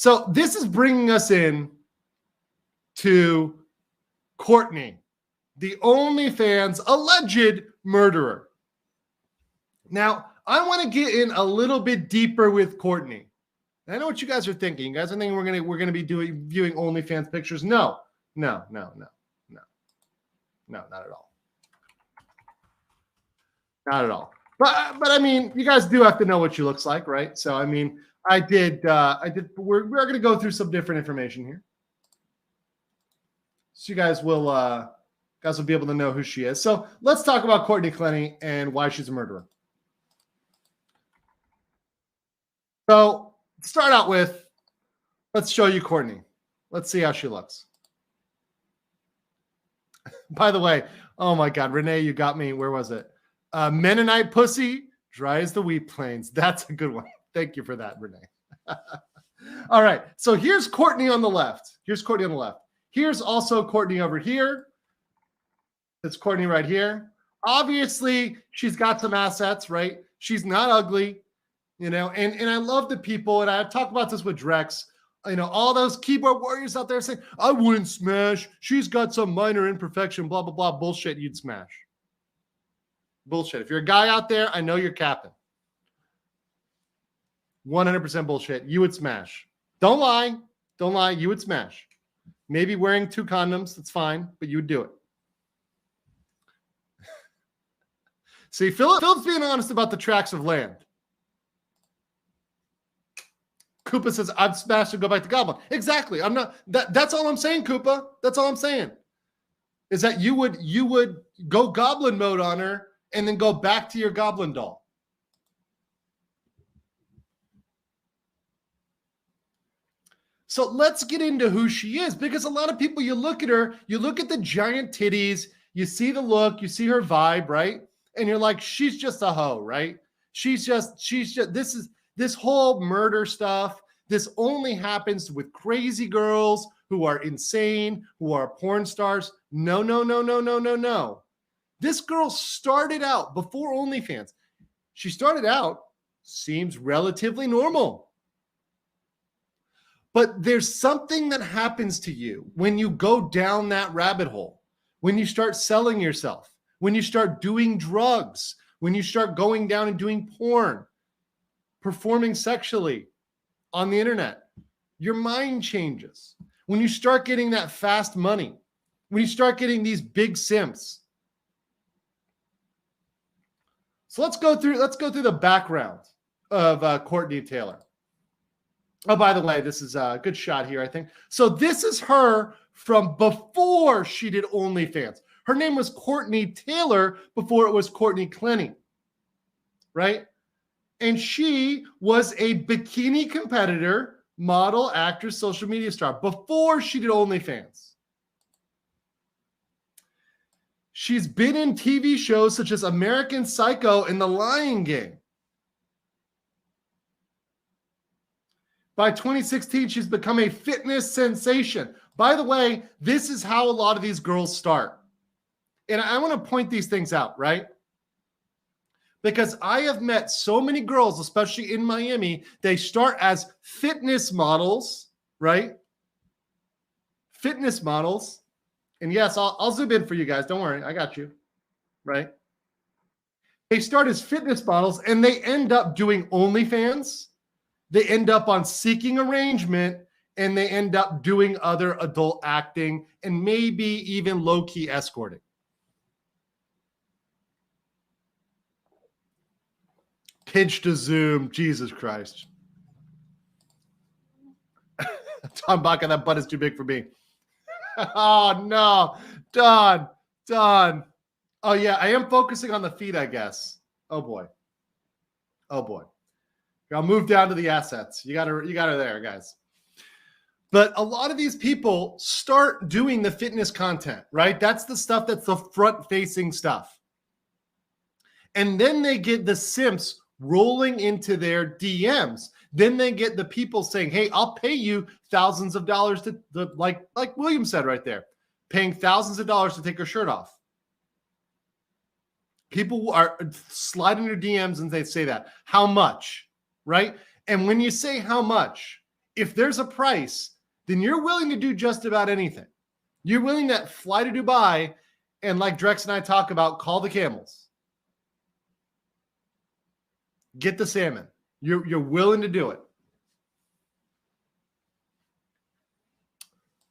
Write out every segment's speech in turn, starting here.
So this is bringing us in to Courtney, the OnlyFans alleged murderer. Now, I want to get in a little bit deeper with Courtney. I know what you guys are thinking. You guys are thinking we're gonna be viewing OnlyFans pictures. No, not at all. Not at all. But I mean, you guys do have to know what she looks like, right? So I mean, I did. We're gonna go through some different information here, so you guys will be able to know who she is. So let's talk about Courtney Clenney and why she's a murderer. So to start out with, let's show you Courtney. Let's see how she looks. By the way, oh my God, Renee, you got me. Where was it? Mennonite pussy, dry as the wheat plains. That's a good one. Thank you for that, Renee. All right. So here's Courtney on the left. Here's also Courtney over here. It's Courtney right here. Obviously, she's got some assets, right? She's not ugly, you know, and I love the people, and I talk about this with Drex, you know, all those keyboard warriors out there saying, I wouldn't smash. She's got some minor imperfection, blah, blah, blah. Bullshit, you'd smash. Bullshit. If you're a guy out there, I know you're capping. 100% bullshit. You would smash. Don't lie. Don't lie. You would smash. Maybe wearing 2 condoms. That's fine, but you would do it. See, Philip's being honest about the tracts of land. Koopa says, I've smashed and go back to Goblin. Exactly. I'm not. That's all I'm saying, Koopa. That's all I'm saying. Is that you would go Goblin mode on her and then go back to your Goblin doll. So let's get into who she is, because a lot of people, you look at her, you look at the giant titties, you see the look, you see her vibe, right? And you're like, she's just a hoe, right? She's just, this whole murder stuff, this only happens with crazy girls who are insane, who are porn stars. No. This girl started out before OnlyFans. She started out, seems relatively normal. But there's something that happens to you when you go down that rabbit hole, when you start selling yourself, when you start doing drugs, when you start going down and doing porn, performing sexually on the internet. Your mind changes. When you start getting that fast money, when you start getting these big simps. So let's go through the background of Courtney Taylor. Oh, by the way, this is a good shot here, I think. So this is her from before she did OnlyFans. Her name was Courtney Taylor before it was Courtney Clenney, right? And she was a bikini competitor, model, actress, social media star before she did OnlyFans. She's been in TV shows such as American Psycho and The Lying Game. By 2016, she's become a fitness sensation. By the way, this is how a lot of these girls start. And I want to point these things out, right? Because I have met so many girls, especially in Miami, they start as fitness models, right? Fitness models. And yes, I'll zoom in for you guys. Don't worry. I got you, right? They start as fitness models and they end up doing OnlyFans. They end up on Seeking Arrangement, and they end up doing other adult acting and maybe even low-key escorting. Pinch to zoom. Jesus Christ. Tom Baca, that butt is too big for me. Oh, no. Don. Oh, yeah, I am focusing on the feet, I guess. Oh, boy. I'll move down to the assets. You got her there, guys. But a lot of these people start doing the fitness content, right? That's the stuff that's the front-facing stuff. And then they get the simps rolling into their DMs. Then they get the people saying, hey, I'll pay you thousands of dollars to like William said right there, paying thousands of dollars to take her shirt off. People are sliding their DMs and they say that. How much? Right? And when you say how much, if there's a price, then you're willing to do just about anything. You're willing to fly to Dubai and, like Drex and I talk about, call the camels. Get the salmon. You're willing to do it.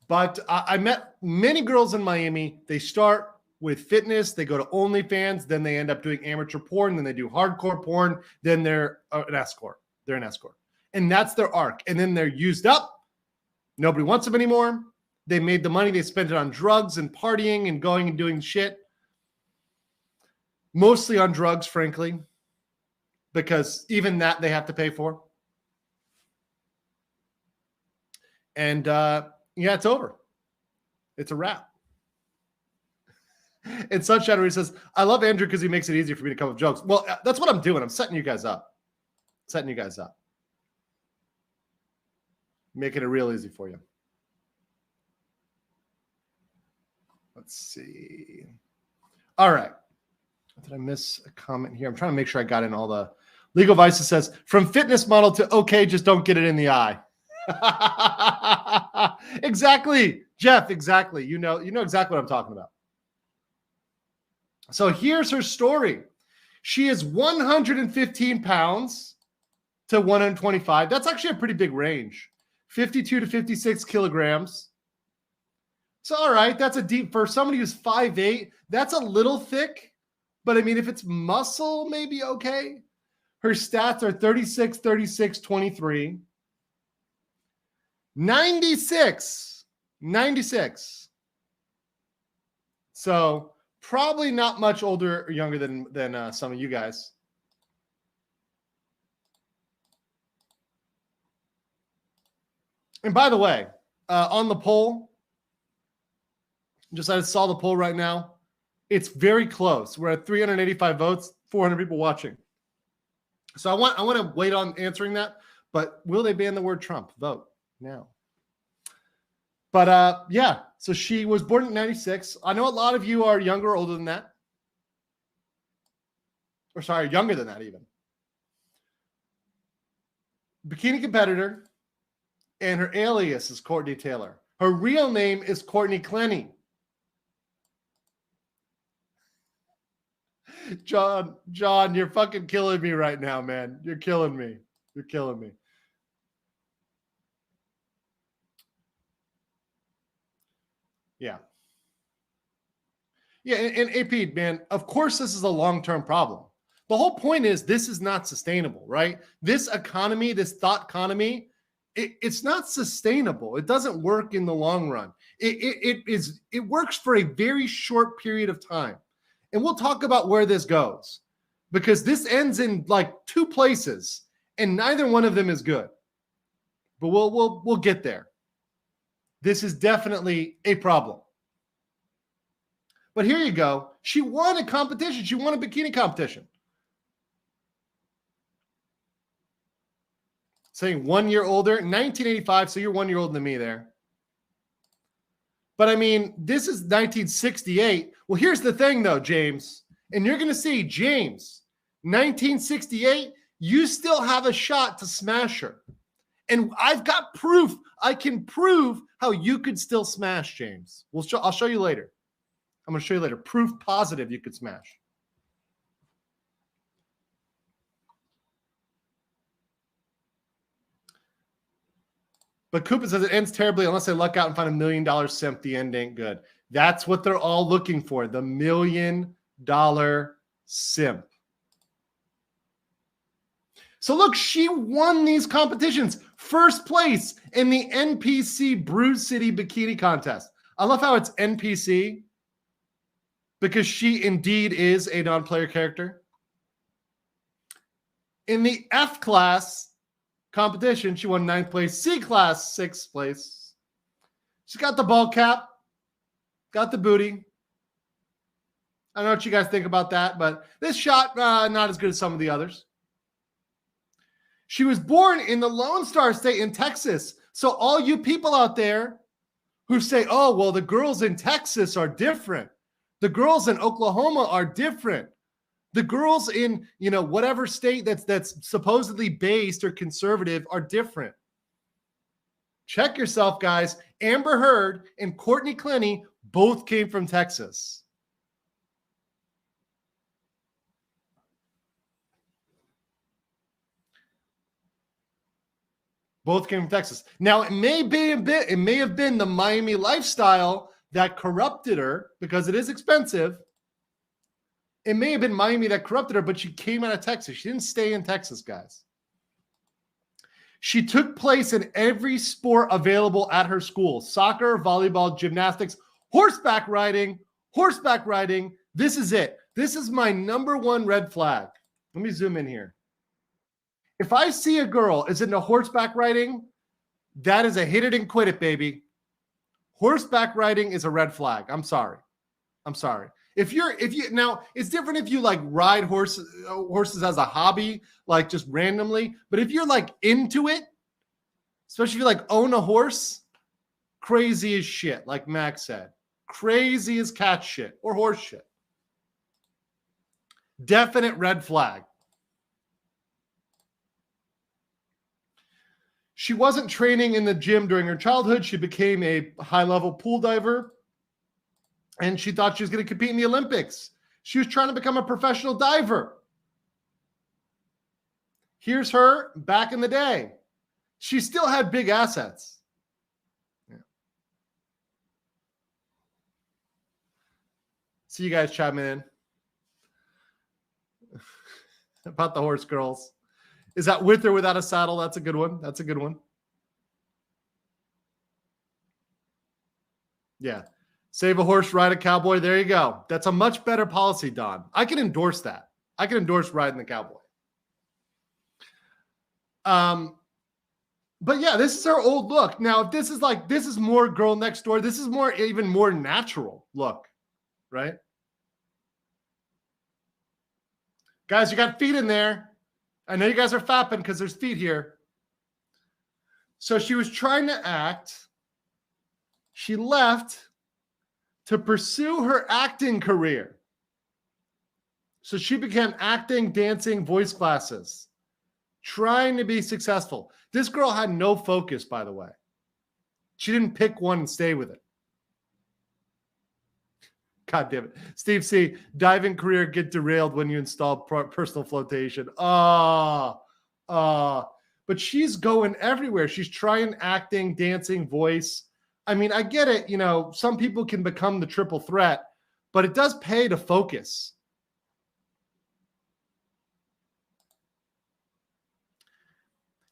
But I met many girls in Miami. They start with fitness. They go to OnlyFans. Then they end up doing amateur porn. Then they do hardcore porn. Then they're an escort. They're an escort. And that's their arc. And then they're used up. Nobody wants them anymore. They made the money. They spent it on drugs and partying and going and doing shit. Mostly on drugs, frankly. Because even that they have to pay for. And yeah, it's over. It's a wrap. And Sunshine says, I love Andrew because he makes it easy for me to come up with jokes. Well, that's what I'm doing. I'm setting you guys up. Making it real easy for you. Let's see. All right. Did I miss a comment here? I'm trying to make sure I got in all the Legal Vices says, from fitness model to okay, just don't get it in the eye. Exactly, Jeff, exactly. You know exactly what I'm talking about. So here's her story. She is 115 pounds to 125. That's actually a pretty big range. 52 to 56 kilograms. So, all right, that's a deep, for somebody who's 5'8", that's a little thick. But I mean, if it's muscle, maybe okay. Her stats are 36, 36, 23. 96. So probably not much older or younger than some of you guys. And by the way, on the poll, I saw the poll right now. It's very close. We're at 385 votes, 400 people watching. So I want to wait on answering that. But will they ban the word Trump? Vote now. But yeah, so she was born in 96. I know a lot of you are younger or older than that. Or sorry, younger than that even. Bikini competitor. And her alias is Courtney Taylor. Her real name is Courtney Clenney. John, you're fucking killing me right now, man. You're killing me. Yeah. Yeah, and AP, man, of course this is a long-term problem. The whole point is this is not sustainable, right? This economy, this thought economy, it's not sustainable. It doesn't work in the long run. It works for a very short period of time. And we'll talk about where this goes because this ends in like two places and neither one of them is good. But we'll get there. This is definitely a problem. But here you go. She won a competition. She won a bikini competition. Saying 1 year older, 1985, so you're 1 year older than me there. But I mean, this is 1968. Well, here's the thing though, James, and you're going to see, James, 1968, you still have a shot to smash her. And I've got proof. I can prove how you could still smash, James. I'll show you later. I'm going to show you later. Proof positive you could smash. But Koopa says it ends terribly unless they luck out and find $1 million simp. The end ain't good. That's what they're all looking for. The $1 million simp. So look, she won these competitions. First place in the NPC Brew City Bikini Contest. I love how it's NPC because she indeed is a non-player character. In the F class competition, she won 9th place. C class, 6th place. She's got the ball cap, got the booty. I don't know what you guys think about that, but this shot, not as good as some of the others. She was born in the Lone Star State in Texas. So all you people out there who say, oh, well, the girls in Texas are different. The girls in Oklahoma are different. The girls in, whatever state that's supposedly based or conservative are different. Check yourself, guys. Amber Heard and Courtney Clenney both came from Texas. Both came from Texas. Now, it may have been the Miami lifestyle that corrupted her, because it is expensive. It may have been Miami that corrupted her, but she came out of Texas. She didn't stay in Texas, guys. She took place in every sport available at her school: soccer, volleyball, gymnastics, horseback riding. This is it. This is my number one red flag. Let me zoom in here. If I see a girl is into horseback riding, that is a hit it and quit it, baby. Horseback riding is a red flag. I'm sorry. If you now, it's different if you like ride horses as a hobby, like just randomly. But if you're like into it, especially if you like own a horse, crazy as shit, like Max said. Crazy as cat shit or horse shit. Definite red flag. She wasn't training in the gym during her childhood. She became a high-level pool diver, and she thought she was going to compete in the Olympics. She was trying to become a professional diver. Here's her back in the day. She still had big assets. Yeah. See you guys chiming in about the horse girls. Is that with or without a saddle? That's a good one. Yeah. Save a horse, ride a cowboy. There you go. That's a much better policy, Don. I can endorse that. I can endorse riding the cowboy. But yeah, this is her old look. Now, if this is more girl next door, this is even more natural look, right? Guys, you got feet in there. I know you guys are fapping because there's feet here. So she was trying to act. She left to pursue her acting career. So she began acting, dancing, voice classes, trying to be successful. This girl had no focus, by the way. She didn't pick one and stay with it. God damn it. Steve C., diving career get derailed when you install personal flotation. But she's going everywhere. She's trying acting, dancing, voice. I mean, I get it. You know, some people can become the triple threat, but it does pay to focus.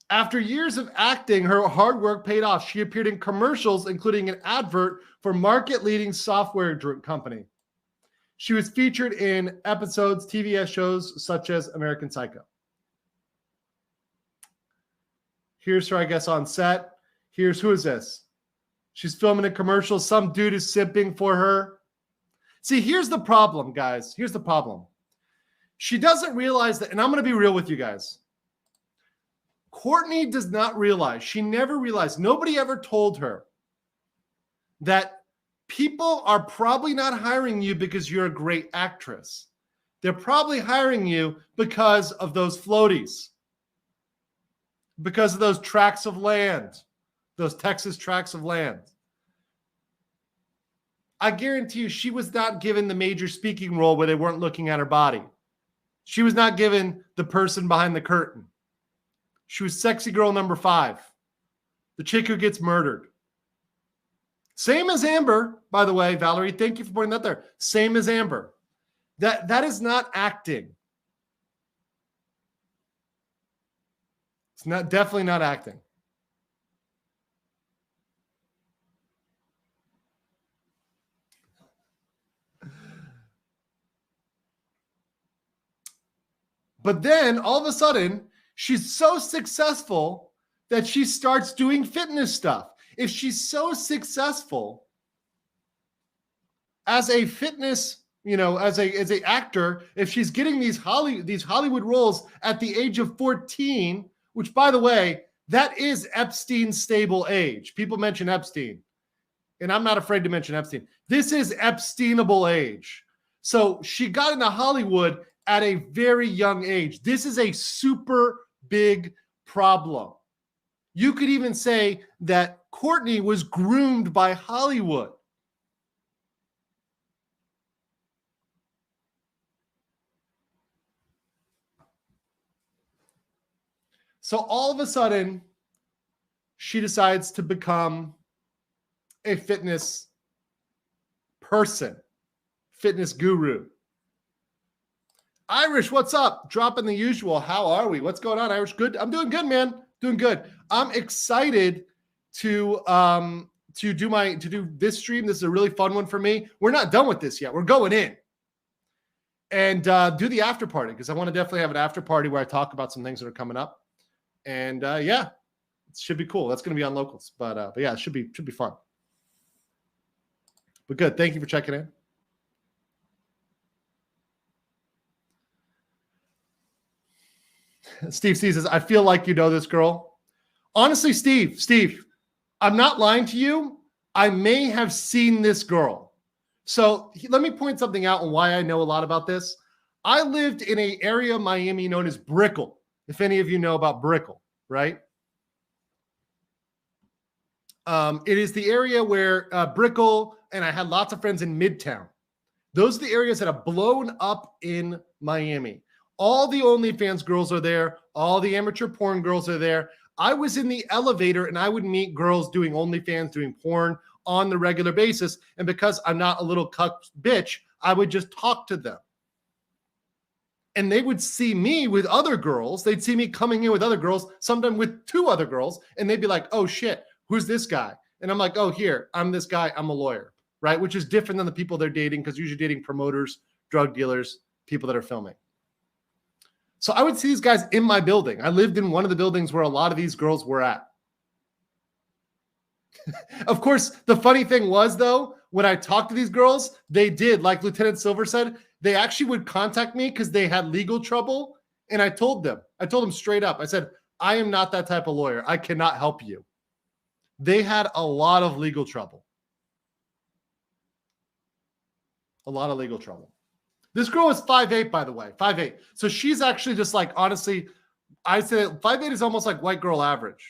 After years of acting, her hard work paid off. She appeared in commercials, including an advert for market-leading software company. She was featured in episodes, TVS shows such as American Psycho. Here's her, I guess, on set. Who is this? She's filming a commercial. Some dude is simping for her. See, here's the problem, guys. Here's the problem. She doesn't realize that, and I'm going to be real with you guys. Courtney does not realize, she never realized, nobody ever told her that people are probably not hiring you because you're a great actress. They're probably hiring you because of those floaties, because of those tracts of land, those Texas tracts of land. I guarantee you she was not given the major speaking role where they weren't looking at her body. She was not given the person behind the curtain. She was sexy girl number 5. The chick who gets murdered. Same as Amber, by the way, Valerie. Thank you for pointing that there. Same as Amber. That is not acting. It's definitely not acting. But then all of a sudden, she's so successful that she starts doing fitness stuff. If she's so successful as a fitness, as a actor, if she's getting these Hollywood roles at the age of 14, which, by the way, that is Epstein's stable age. People mention Epstein, and I'm not afraid to mention Epstein. This is Epsteinable age. So she got into Hollywood at a very young age. This is a super big problem. You could even say that Courtney was groomed by Hollywood. So all of a sudden, she decides to become a fitness person, fitness guru. Irish, what's up? Dropping the usual. How are we? What's going on, Irish? Good. I'm doing good, man. Doing good. I'm excited to do this stream. This is a really fun one for me. We're not done with this yet. We're going in and do the after party, because I want to definitely have an after party where I talk about some things that are coming up. And yeah, it should be cool. That's going to be on locals, but yeah, it should be fun. But good. Thank you for checking in. Steve says, I feel like you know this girl. Honestly, Steve, I'm not lying to you. I may have seen this girl. So let me point something out and why I know a lot about this. I lived in an area of Miami known as Brickell. If any of you know about Brickell, right? It is the area where Brickell, and I had lots of friends in Midtown. Those are the areas that have blown up in Miami. All the OnlyFans girls are there. All the amateur porn girls are there. I was in the elevator and I would meet girls doing OnlyFans, doing porn on the regular basis. And because I'm not a little cuck bitch, I would just talk to them. And they would see me with other girls. They'd see me coming in with other girls, sometimes with 2 other girls. And they'd be like, oh shit, who's this guy? And I'm like, oh, here, I'm this guy. I'm a lawyer, right? Which is different than the people they're dating, because usually dating promoters, drug dealers, people that are filming. So I would see these guys in my building. I lived in one of the buildings where a lot of these girls were at. Of course, the funny thing was, though, when I talked to these girls, they did, like Lieutenant Silver said, they actually would contact me because they had legal trouble. And I told them straight up, I said, I am not that type of lawyer. I cannot help you. They had a lot of legal trouble. A lot of legal trouble. This girl is 5'8", by the way, 5'8". So she's actually just like, honestly, I say 5'8" is almost like white girl average.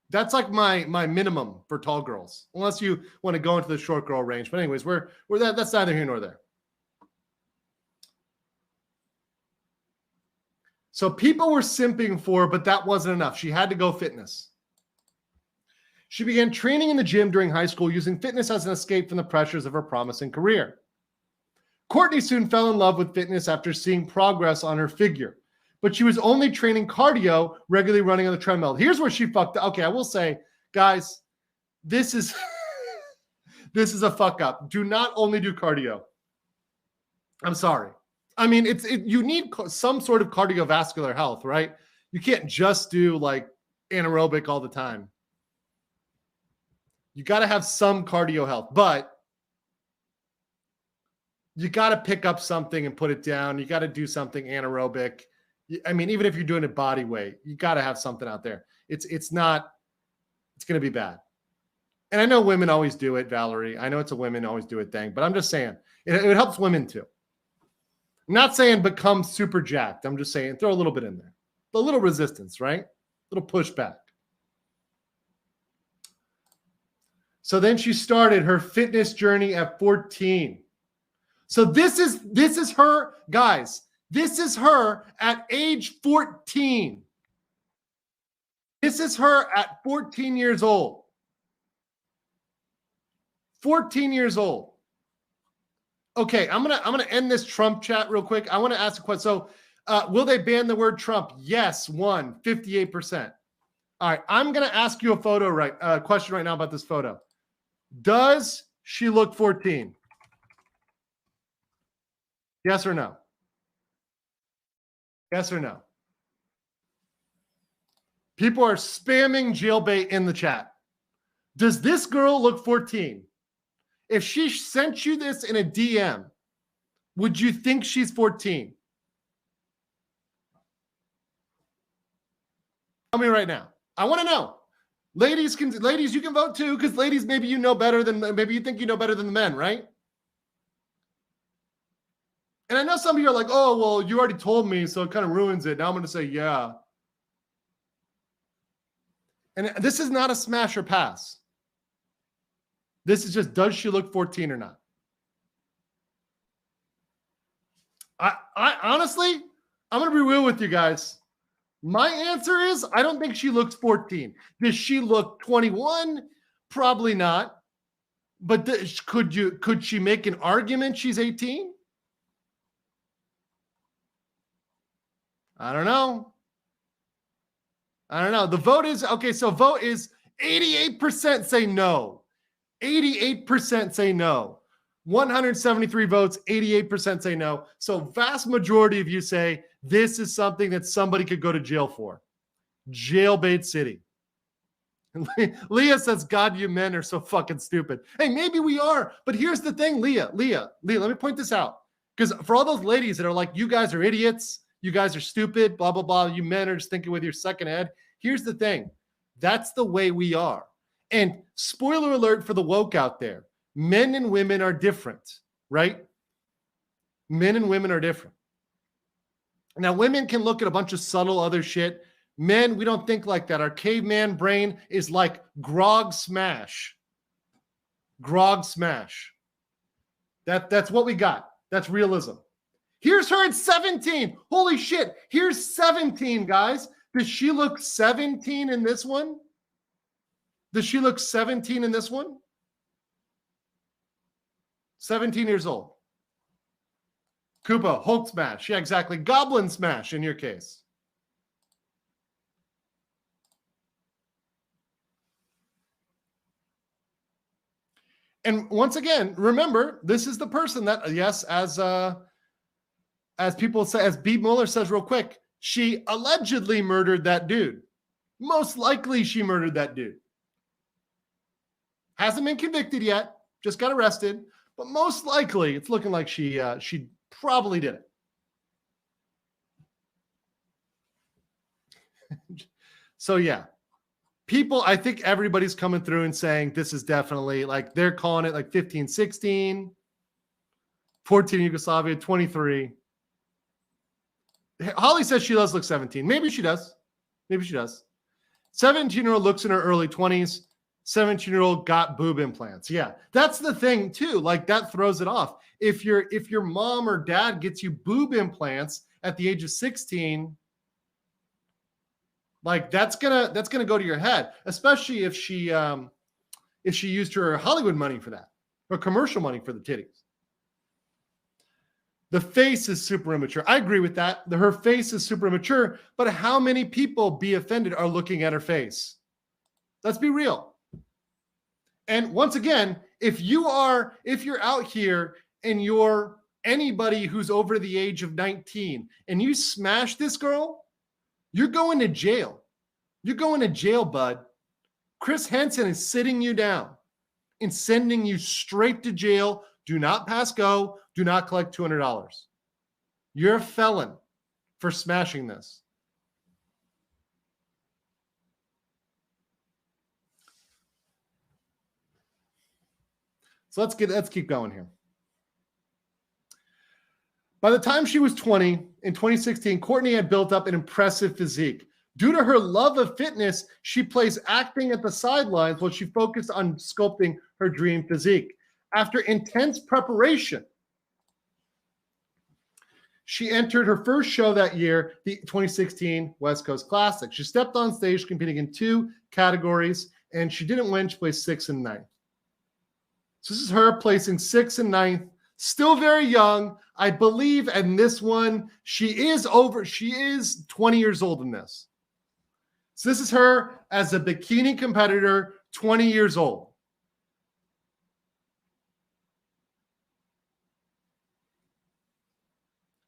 That's like my minimum for tall girls, unless you want to go into the short girl range. But anyways, that's neither here nor there. So people were simping for, but that wasn't enough. She had to go fitness. She began training in the gym during high school, using fitness as an escape from the pressures of her promising career. Courtney soon fell in love with fitness after seeing progress on her figure, but she was only training cardio, regularly running on the treadmill. Here's where she fucked up. Okay, I will say, guys, this is this is a fuck up. Do not only do cardio. I'm sorry. I mean, you need some sort of cardiovascular health, right? You can't just do like anaerobic all the time. You got to have some cardio health, but you got to pick up something and put it down. You got to do something anaerobic. I mean, even if you're doing it body weight, you got to have something out there. It's going to be bad. And I know women always do it, Valerie. I know it's a women always do it thing, but I'm just saying it helps women too. I'm not saying become super jacked. I'm just saying throw a little bit in there. A little resistance, right? A little pushback. So then she started her fitness journey at 14. So this is her, guys. This is her at age 14. This is her at 14 years old. 14 years old. Okay, I'm gonna end this Trump chat real quick. I want to ask a question. So, will they ban the word Trump? Yes, 58%. All right, I'm gonna ask you a question right now about this photo. Does she look 14? Yes or no? Yes or no? People are spamming jailbait in the chat. Does this girl look 14? If she sent you this in a DM, would you think she's 14? Tell me right now. I want to know. Ladies, you can vote too, because ladies, maybe you think you know better than the men, right? And I know some of you are like, oh, well, you already told me, so it kind of ruins it. Now I'm going to say, yeah. And this is not a smash or pass. This is just, does she look 14 or not? I honestly, I'm going to be real with you guys. My answer is, I don't think she looks 14. Does she look 21? Probably not. But could she make an argument she's 18? I don't know. The vote is, okay, so vote is 88% say no. 88% say no. 173 votes, 88% say no. So vast majority of you say this is something that somebody could go to jail for. Jailbait city. Leah says, God, you men are so fucking stupid. Hey, maybe we are, but here's the thing, Leah, let me point this out. Because for all those ladies that are like, you guys are idiots, you guys are stupid, blah, blah, blah, you men are just thinking with your second head. Here's the thing. That's the way we are. And spoiler alert for the woke out there. Men and women are different, right? Men and women are different. Now, women can look at a bunch of subtle other shit. Men, we don't think like that. Our caveman brain is like grog smash. Grog smash. That's what we got. That's realism. Here's her at 17. Holy shit. Here's 17, guys. Does she look 17 in this one? Does she look 17 in this one? 17 years old. Koopa, Hulk smash. Yeah, exactly. Goblin smash in your case. And once again, remember, this is the person that, yes, as people say, as B. Mueller says real quick, she allegedly murdered that dude. Most likely she murdered that dude. Hasn't been convicted yet. Just got arrested. But most likely, it's looking like she probably did it. So, yeah. People, I think everybody's coming through and saying this is definitely, like, they're calling it like 15, 16, 14 Yugoslavia, 23. Holly says she does look 17. Maybe she does. 17-year-old looks in her early 20s. 17-year-old got boob implants. Yeah, that's the thing too. Like, that throws it off. If your mom or dad gets you boob implants at the age of 16, like that's gonna go to your head, especially if she used her Hollywood money for that, or commercial money for the titties. The face is super immature. I agree with that. Her face is super immature, but how many people, be offended, are looking at her face? Let's be real. And once again, if you're out here and you're anybody who's over the age of 19 and you smash this girl, you're going to jail. You're going to jail, bud. Chris Henson is sitting you down and sending you straight to jail. Do not pass go. Do not collect $200. You're a felon for smashing this. So let's keep going here. By the time she was 20, in 2016, Courtney had built up an impressive physique. Due to her love of fitness, she placed acting at the sidelines while she focused on sculpting her dream physique. After intense preparation, she entered her first show that year, the 2016 West Coast Classic. She stepped on stage competing in 2 categories, and she didn't win. She placed 6th and 9th. So this is her placing 6th and 9th, still very young. I believe in this one, she is 20 years old in this. So this is her as a bikini competitor, 20 years old.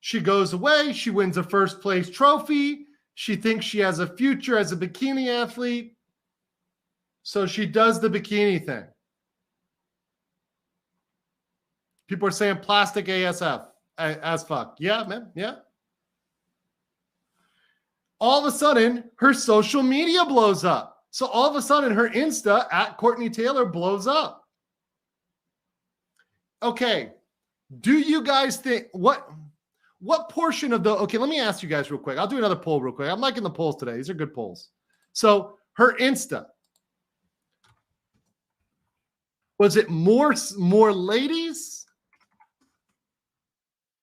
She goes away. She wins a first place trophy. She thinks she has a future as a bikini athlete. So she does the bikini thing. People are saying plastic ASF as fuck. Yeah, man. Yeah. All of a sudden, her social media blows up. So all of a sudden, her Insta at Courtney Taylor blows up. Okay. Do you guys think what portion of the, okay, let me ask you guys real quick. I'll do another poll real quick. I'm liking the polls today. These are good polls. So her Insta, was it more ladies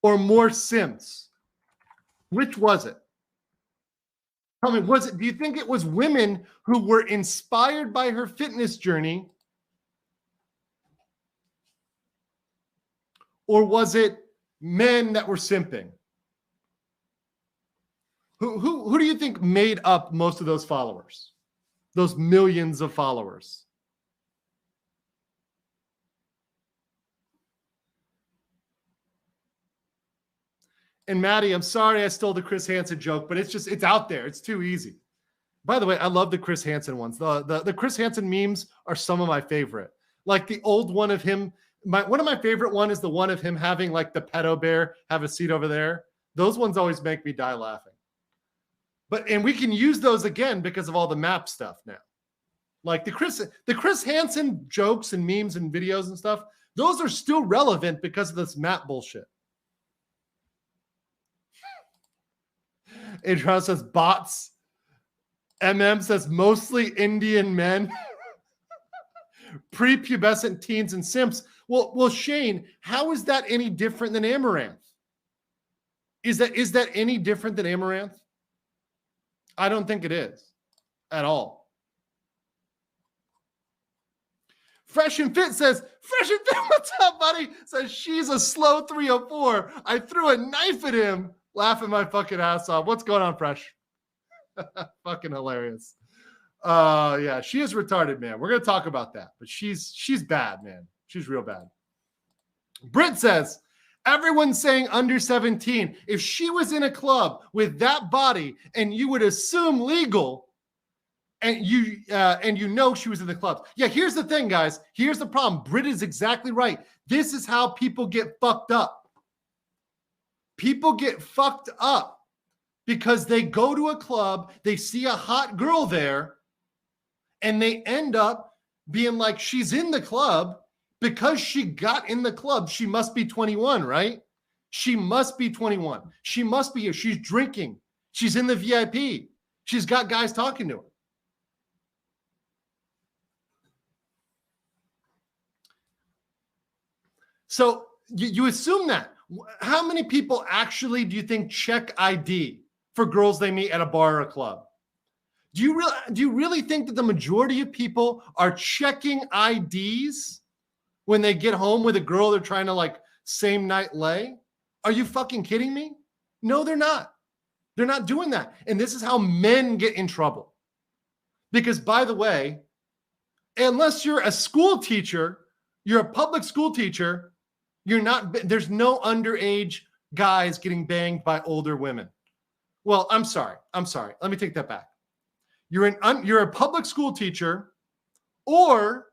or more simps? Which was it? Tell me, do you think it was women who were inspired by her fitness journey? Or was it men that were simping? Who do you think made up most of those followers? Those millions of followers? And Maddie, I'm sorry I stole the Chris Hansen joke, but it's out there. It's too easy. By the way, I love the Chris Hansen ones. The Chris Hansen memes are some of my favorite. Like the old one of him. One of my favorite one is the one of him having like the pedo bear have a seat over there. Those ones always make me die laughing. And we can use those again because of all the map stuff now. Like the Chris Hansen jokes and memes and videos and stuff, those are still relevant because of this map bullshit. Adrian says bots. MM says mostly Indian men. Prepubescent teens and simps. Well, Shane, how is that any different than Amaranth? Is that any different than Amaranth? I don't think it is at all. Fresh and Fit says, Fresh and Fit, what's up, buddy? Says she's a slow 304. I threw a knife at him, laughing my fucking ass off. What's going on, Fresh? Fucking hilarious. Yeah, she is retarded, man. We're gonna talk about that, but she's bad, man. She's real bad. Britt says, everyone's saying under 17. If she was in a club with that body and you would assume legal, and you know she was in the club. Yeah, here's the thing, guys. Here's the problem. Britt is exactly right. This is how people get fucked up. People get fucked up because they go to a club, they see a hot girl there, and they end up being like, she's in the club. Because she got in the club, she must be 21, right? She must be 21. She must be here. She's drinking. She's in the VIP. She's got guys talking to her. So you assume that. How many people actually do you think check ID for girls they meet at a bar or a club? Do you really think that the majority of people are checking IDs when they get home with a girl they're trying to like same night lay? Are you fucking kidding me? No, they're not. They're not doing that. And this is how men get in trouble. Because by the way, unless you're a school teacher, you're a public school teacher, there's no underage guys getting banged by older women. Well, I'm sorry. Let me take that back. You're a public school teacher or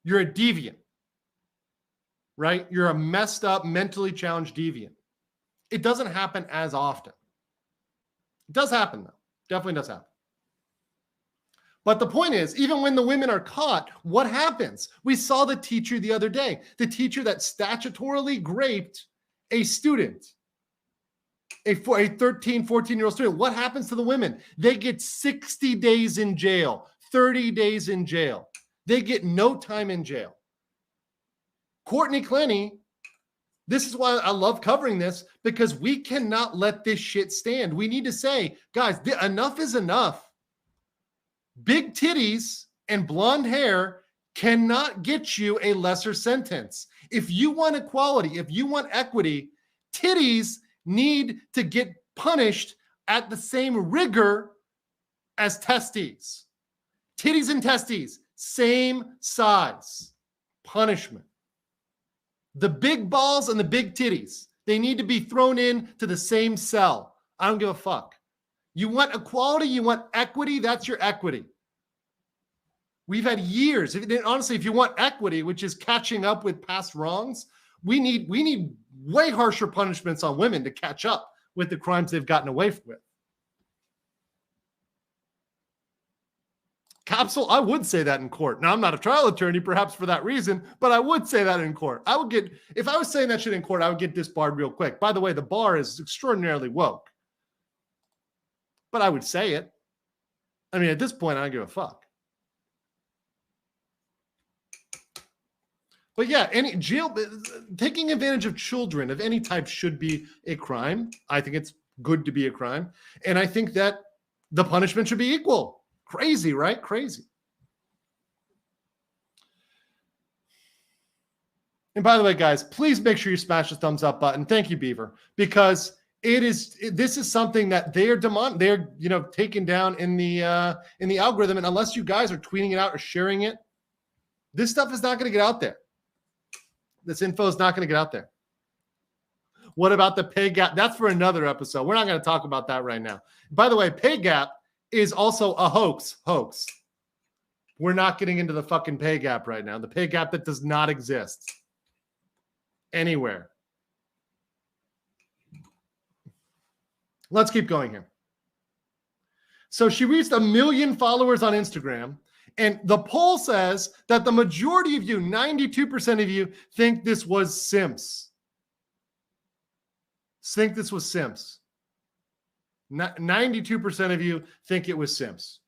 you're a deviant, right? You're a messed up, mentally challenged deviant. It doesn't happen as often. It does happen, though. Definitely does happen. But the point is, even when the women are caught, what happens? We saw the teacher the other day, the teacher that statutorily raped a student, a 13, 14-year-old student. What happens to the women? They get 60 days in jail, 30 days in jail. They get no time in jail. Courtney Clenney, this is why I love covering this, because we cannot let this shit stand. We need to say, guys, enough is enough. Big titties and blonde hair cannot get you a lesser sentence. If you want equality, if you want equity, titties need to get punished at the same rigor as testes. Titties and testes, same size. Punishment. The big balls and the big titties, they need to be thrown in to the same cell. I don't give a fuck. You want equality, you want equity, that's your equity. We've had years. Honestly, if you want equity, which is catching up with past wrongs, we need way harsher punishments on women to catch up with the crimes they've gotten away with. Capsule, I would say that in court. Now, I'm not a trial attorney, perhaps for that reason, but I would say that in court. If I was saying that shit in court, I would get disbarred real quick. By the way, the bar is extraordinarily woke, but I would say it. I mean, at this point, I don't give a fuck. But yeah, taking advantage of children of any type should be a crime. I think it's good to be a crime. And I think that the punishment should be equal. Crazy, right? Crazy. And by the way, guys, please make sure you smash the thumbs up button. Thank you, Beaver, because this is something that they're taken down in the algorithm. And unless you guys are tweeting it out or sharing it, this stuff is not going to get out there. This info is not going to get out there. What about the pay gap? That's for another episode. We're not going to talk about that right now. By the way, pay gap is also a hoax. We're not getting into the fucking pay gap right now. The pay gap that does not exist anywhere. Let's keep going here. So she reached 1 million followers on Instagram, and the poll says that the majority of you, 92% of you, think this was simps. 92% of you think it was simps.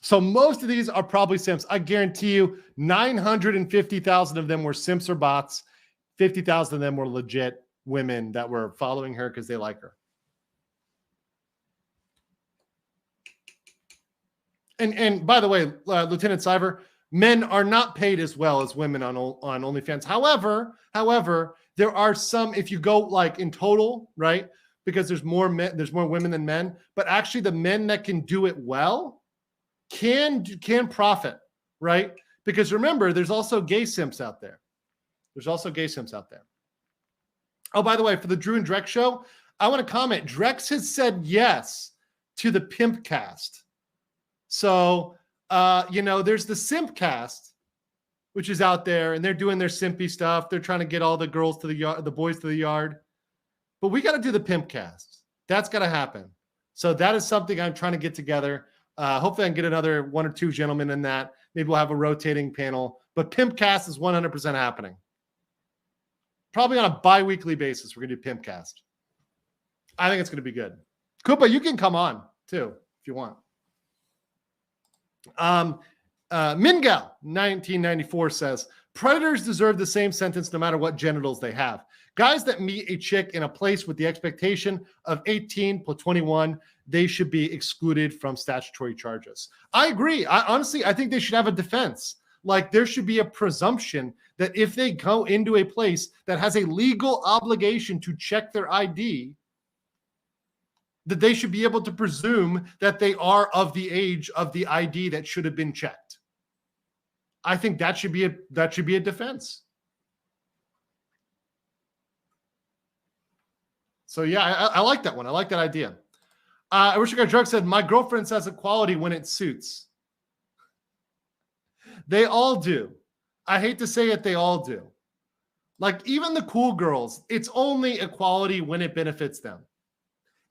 So most of these are probably simps. I guarantee you 950,000 of them were simps or bots. 50,000 of them were legit women that were following her because they like her. And by the way, Lieutenant Cyber, men are not paid as well as women on OnlyFans. However, there are some, if you go like in total, right? Because there's more women than men, but actually the men that can do it well can profit, right? Because remember, there's also gay simps out there. Oh, by the way, for the Drew and Drex show, I want to comment. Drex has said yes to the pimp cast. So, there's the simp cast, which is out there, and they're doing their simpy stuff. They're trying to get all the girls to the yard, the boys to the yard. But we got to do the pimp cast. That's got to happen. So that is something I'm trying to get together. Hopefully I can get another 1 or 2 gentlemen in that. Maybe we'll have a rotating panel. But pimp cast is 100% happening. Probably on a bi-weekly basis, we're going to do pimp cast. I think it's going to be good. Koopa, you can come on too if you want. Mingal 1994 says predators deserve the same sentence no matter what genitals they have. Guys that meet a chick in a place with the expectation of 18 plus 21, they should be excluded from statutory charges. I agree. I think they should have a defense. Like there should be a presumption that if they go into a place that has a legal obligation to check their ID, that they should be able to presume that they are of the age of the ID that should have been checked. I think that should be a defense. So yeah, I like that one. I like that idea. I wish I got drunk said, my girlfriend says equality when it suits. They all do. I hate to say it, they all do. Like even the cool girls, it's only equality when it benefits them.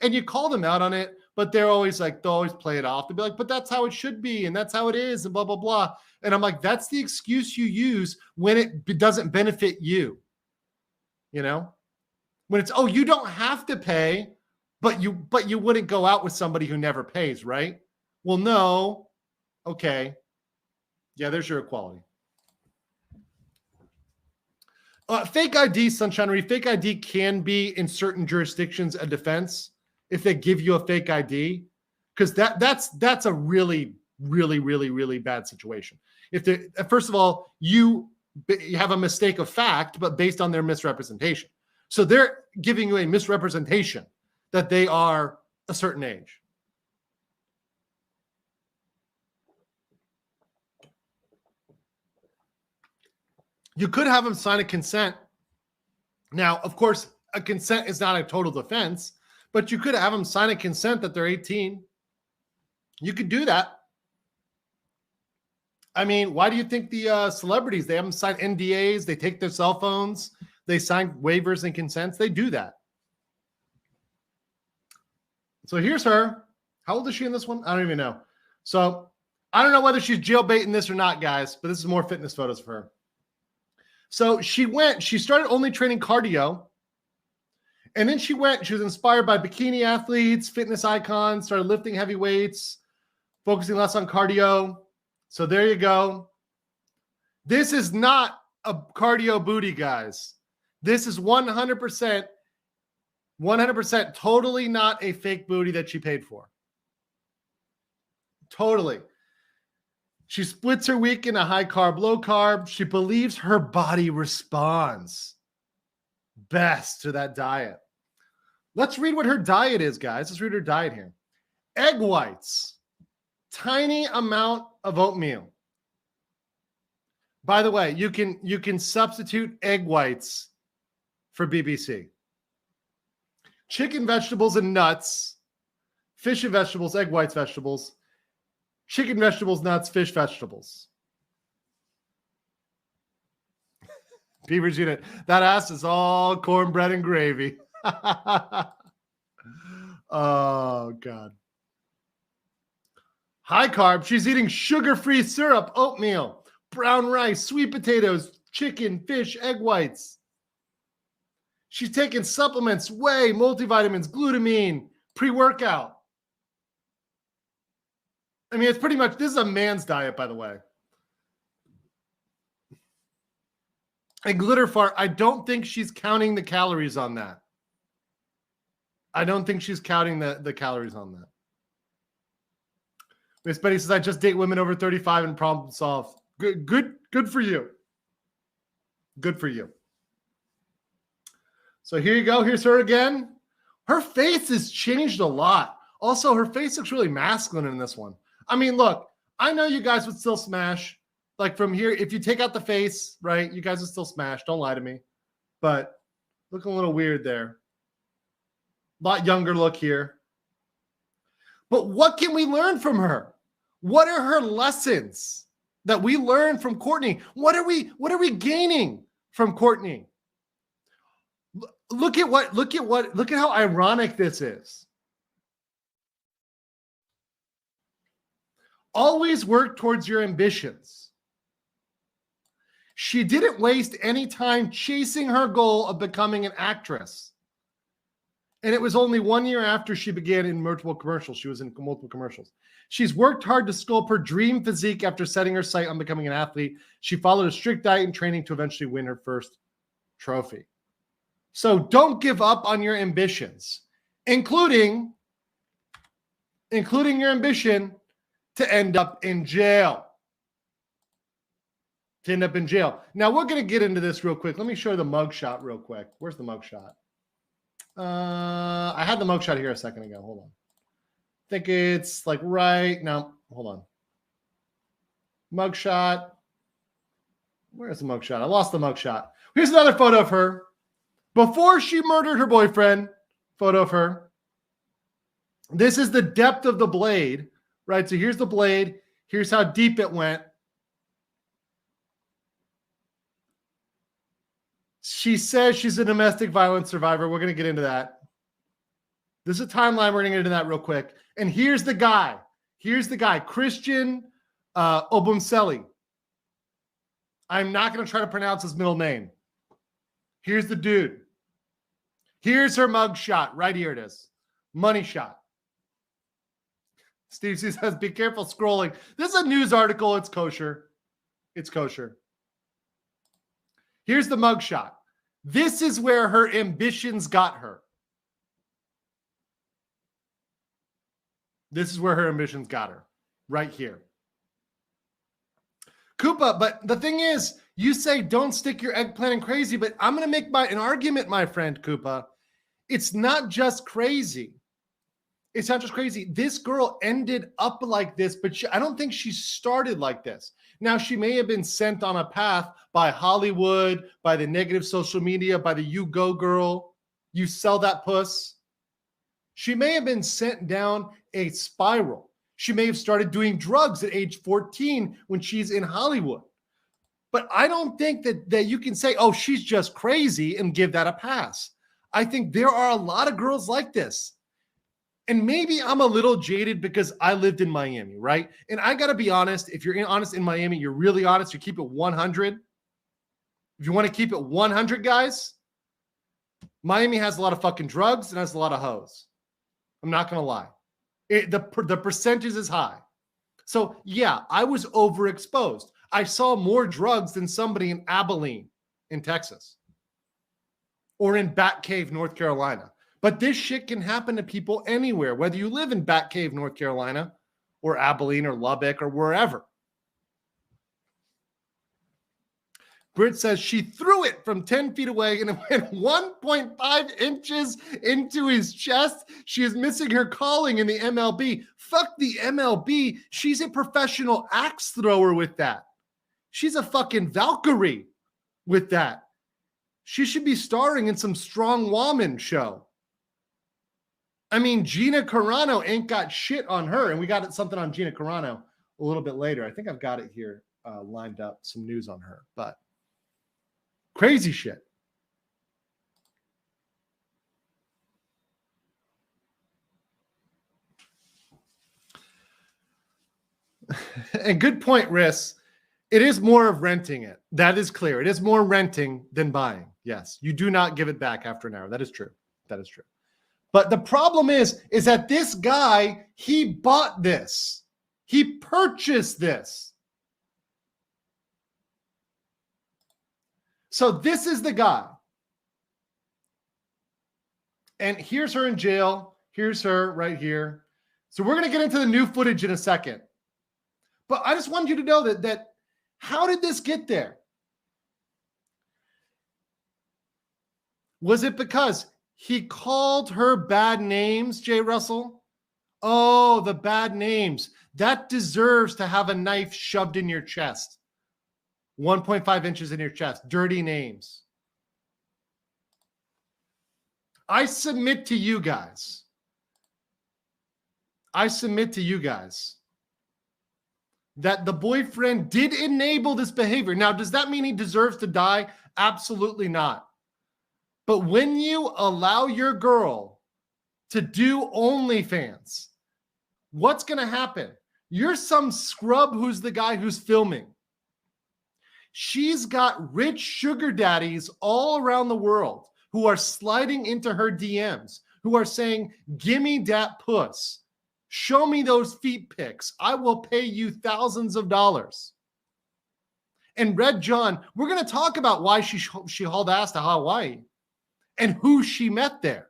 And you call them out on it, but they'll always play it off. They'll be like, but that's how it should be, and that's how it is, and blah, blah, blah. And I'm like, that's the excuse you use when it doesn't benefit you. You know? When it's, oh, you don't have to pay, but you wouldn't go out with somebody who never pays, right? Well, no. Okay. Yeah, there's your equality. Fake ID, Sunshine Reef. Fake ID can be in certain jurisdictions a defense if they give you a fake ID, because that's a really, really, really, really bad situation. If they, first of all, you have a mistake of fact, but based on their misrepresentation. So they're giving you a misrepresentation that they are a certain age. You could have them sign a consent. Now, of course, a consent is not a total defense, but you could have them sign a consent that they're 18. You could do that. I mean, why do you think the celebrities, they have them sign NDAs, they take their cell phones, they sign waivers and consents? They do that. So here's her. How old is she in this one? I don't even know. So I don't know whether she's jailbaiting this or not, guys, but this is more fitness photos of her. So she started only training cardio. And then she was inspired by bikini athletes, fitness icons, started lifting heavy weights, focusing less on cardio. So there you go. This is not a cardio booty, guys. This is 100% totally not a fake booty that she paid for. Totally. She splits her week into high carb, low carb. She believes her body responds best to that diet. Let's read what her diet is, guys. Let's read her diet here. Egg whites, tiny amount of oatmeal. By the way, you can substitute egg whites for BBC. Chicken, vegetables, and nuts. Fish and vegetables, egg whites, vegetables. Chicken, vegetables, nuts, fish, vegetables. Beaver's unit. That ass is all cornbread and gravy. Oh, God. High carb. She's eating sugar-free syrup, oatmeal, brown rice, sweet potatoes, chicken, fish, egg whites. She's taking supplements, whey, multivitamins, glutamine, pre-workout. I mean, it's pretty much, this is a man's diet, by the way. And glitter fart, I don't think she's counting the calories on that. I don't think she's counting the calories on that. Miss Betty says, I just date women over 35 and problem solve. Good for you. Good for you. So here you go. Here's her again. Her face has changed a lot. Also, her face looks really masculine in this one. I mean, look, I know you guys would still smash. Like from here, if you take out the face, right, you guys would still smash. Don't lie to me. But looking a little weird there. A lot younger look here. But what can we learn from her? What are her lessons that we learn from Courtney? What are we gaining from Courtney? Look at how ironic this is. Always work towards your ambitions. She didn't waste any time chasing her goal of becoming an actress. And it was only 1 year after she began in multiple commercials. She was in multiple commercials. She's worked hard to sculpt her dream physique after setting her sight on becoming an athlete. She followed a strict diet and training to eventually win her first trophy. So don't give up on your ambitions, including your ambition to end up in jail. Now, we're going to get into this real quick. Let me show you the mugshot real quick. Where's the mugshot? I had the mugshot here a second ago. Hold on. I think it's like right now. Hold on. Mugshot. Where's the mugshot? I lost the mugshot. Here's another photo of her before she murdered her boyfriend. Photo of her. This is the depth of the blade, right? So here's the blade. Here's how deep it went. She says she's a domestic violence survivor. We're going to get into that. This is a timeline. We're going to get into that real quick. And here's the guy. Christian Obumseli. I'm not going to try to pronounce his middle name. Here's the dude. Here's her mug shot. Right here it is. Money shot. Steve C says, be careful scrolling. This is a news article. It's kosher. It's kosher. Here's the mug shot. This is where her ambitions got her. This is where her ambitions got her. Right here. Koopa, but the thing is, you say don't stick your eggplant in crazy, but I'm going to make an argument, my friend Koopa. It's not just crazy. It's not just crazy. This girl ended up like this, but I don't think she started like this. Now, she may have been sent on a path by Hollywood, by the negative social media, by the you go girl, you sell that puss. She may have been sent down a spiral. She may have started doing drugs at age 14 when she's in Hollywood. But I don't think that you can say, oh, she's just crazy and give that a pass. I think there are a lot of girls like this. And maybe I'm a little jaded because I lived in Miami, right? And I got to be honest, if you're honest in Miami, you're really honest, you keep it 100. If you want to keep it 100, guys, Miami has a lot of fucking drugs and has a lot of hoes. I'm not going to lie. The percentage is high. So yeah, I was overexposed. I saw more drugs than somebody in Abilene in Texas or in Bat Cave, North Carolina. But this shit can happen to people anywhere, whether you live in Bat Cave, North Carolina, or Abilene or Lubbock or wherever. Britt says she threw it from 10 feet away and it went 1.5 inches into his chest. She is missing her calling in the MLB. Fuck the MLB. She's a professional axe thrower with that. She's a fucking Valkyrie with that. She should be starring in some strong woman show. I mean, Gina Carano ain't got shit on her. And we got something on Gina Carano a little bit later. I think I've got it here lined up, some news on her. But crazy shit. And good point, Riss. It is more of renting it. That is clear. It is more renting than buying. Yes. You do not give it back after an hour. That is true. That is true. But the problem is that this guy, he bought this. He purchased this. So this is the guy. And here's her in jail. Here's her right here. So we're going to get into the new footage in a second. But I just wanted you to know that how did this get there? Was it because he called her bad names, Jay Russell? Oh, the bad names. That deserves to have a knife shoved in your chest. 1.5 inches in your chest. Dirty names. I submit to you guys. That the boyfriend did enable this behavior. Now, does that mean he deserves to die? Absolutely not. But when you allow your girl to do OnlyFans, what's going to happen? You're some scrub who's the guy who's filming. She's got rich sugar daddies all around the world who are sliding into her DMs, who are saying, gimme that puss. Show me those feet pics. I will pay you thousands of dollars. And Red John, we're going to talk about why she hauled ass to Hawaii and who she met there.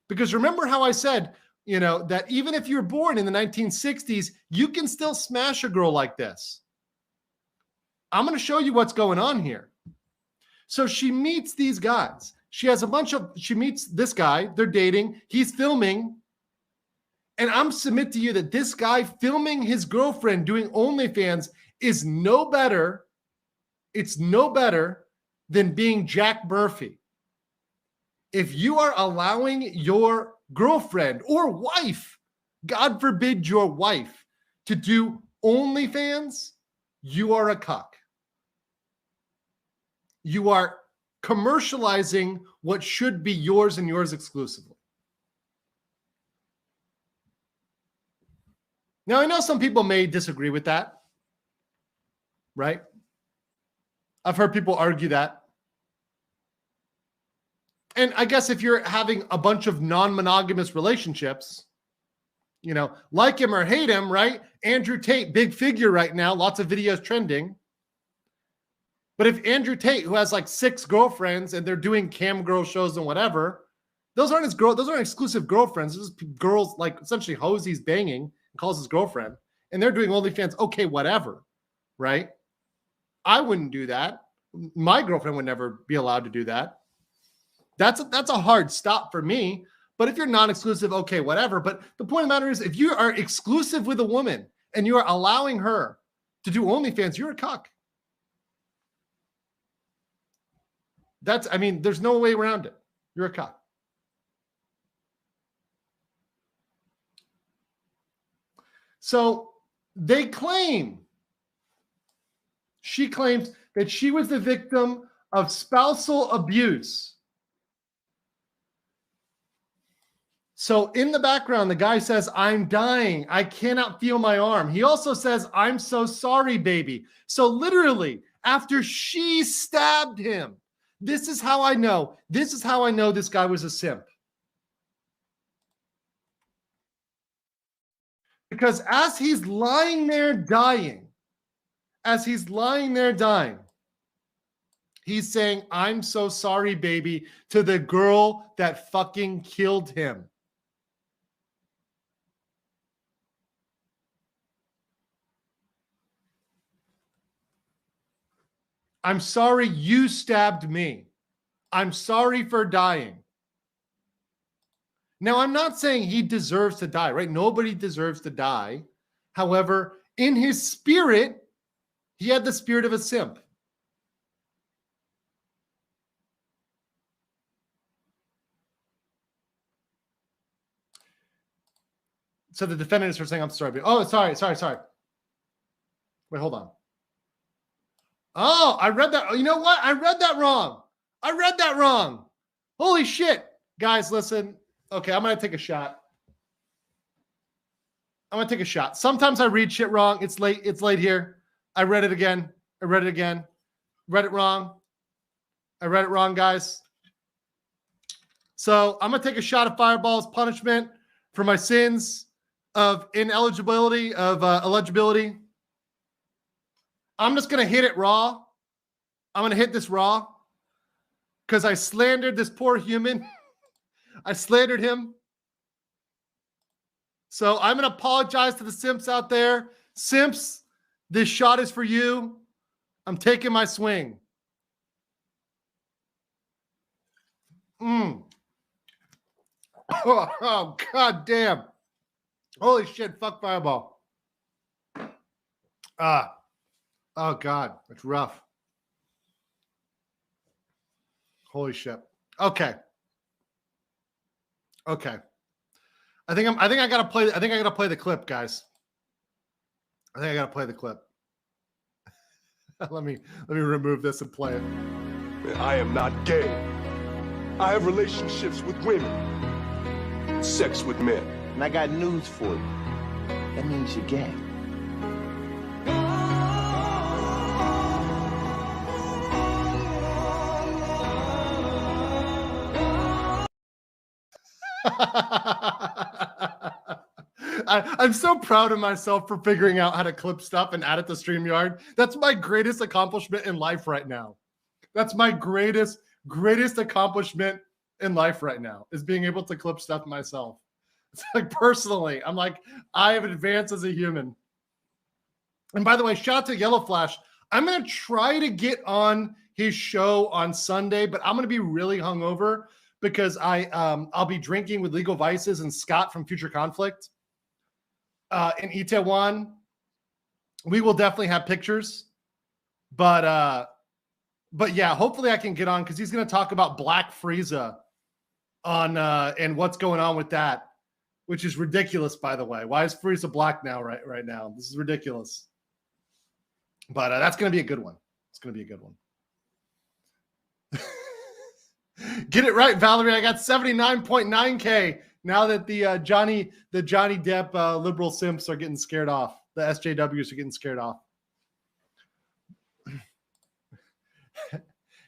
Because remember how I said, that even if you're born in the 1960s, you can still smash a girl like this. I'm going to show you what's going on here. So she meets these guys. She meets this guy. They're dating. He's filming. And I'm submit to you that this guy filming his girlfriend doing OnlyFans is no better. It's no better than being Jack Murphy. If you are allowing your girlfriend or wife, God forbid your wife, to do OnlyFans, you are a cuck. You are commercializing what should be yours and yours exclusively. Now, I know some people may disagree with that, right? I've heard people argue that. And I guess if you're having a bunch of non-monogamous relationships, like him or hate him, right? Andrew Tate, big figure right now, lots of videos trending. But if Andrew Tate, who has like 6 girlfriends and they're doing cam girl shows and whatever, those aren't exclusive girlfriends. Those are girls like essentially hoes he's banging. Calls his girlfriend, and they're doing OnlyFans. Okay, whatever, right? I wouldn't do that. My girlfriend would never be allowed to do that. That's a hard stop for me. But if you're non-exclusive, okay, whatever. But the point of the matter is, if you are exclusive with a woman and you are allowing her to do OnlyFans, you're a cuck. There's no way around it. You're a cuck. So she claims that she was the victim of spousal abuse. So in the background, the guy says, I'm dying. I cannot feel my arm. He also says, I'm so sorry, baby. So literally, after she stabbed him, this is how I know. This is how I know this guy was a simp. Because as he's lying there dying, he's saying, I'm so sorry, baby, to the girl that fucking killed him. I'm sorry you stabbed me. I'm sorry for dying. Now, I'm not saying he deserves to die, right? Nobody deserves to die. However, in his spirit, he had the spirit of a simp. So the defendant is for saying, I'm sorry. Oh, sorry. Wait, hold on. Oh, I read that. You know what? I read that wrong. Holy shit. Guys, listen. Okay, I'm going to take a shot. Sometimes I read shit wrong. It's late here. I read it again. Read it wrong. I read it wrong, guys. So I'm going to take a shot of Fireball as punishment for my sins of ineligibility, of eligibility. I'm just going to hit it raw. I'm going to hit this raw because I slandered this poor human. I slandered him. So I'm going to apologize to the simps out there. Simps, this shot is for you. I'm taking my swing. Oh, God damn. Holy shit, fuck Fireball. Oh, God, it's rough. Holy shit. Okay. I think I gotta play the clip, guys. Let me remove this and play it. I am not gay. I have relationships with women, sex with men. And I got news for you. That means you're gay. I'm so proud of myself for figuring out how to clip stuff and add it to StreamYard. That's my greatest accomplishment in life right now. That's my greatest accomplishment in life right now, is being able to clip stuff myself. It's like, personally, I'm like, I have advanced as a human. And by the way, shout out to Yellow Flash. I'm going to try to get on his show on Sunday, but I'm going to be really hungover because I'll be drinking with Legal Vices and Scott from Future Conflict. In ETH, we will definitely have pictures, but yeah, hopefully I can get on because he's going to talk about Black Frieza on and what's going on with that, which is ridiculous, by the way. Why is Frieza black now? Right now, this is ridiculous. But that's going to be a good one. It's going to be a good one. Get it right, Valerie. I got 79.9K. Now that the Johnny Depp liberal simps are getting scared off, the SJWs are getting scared off.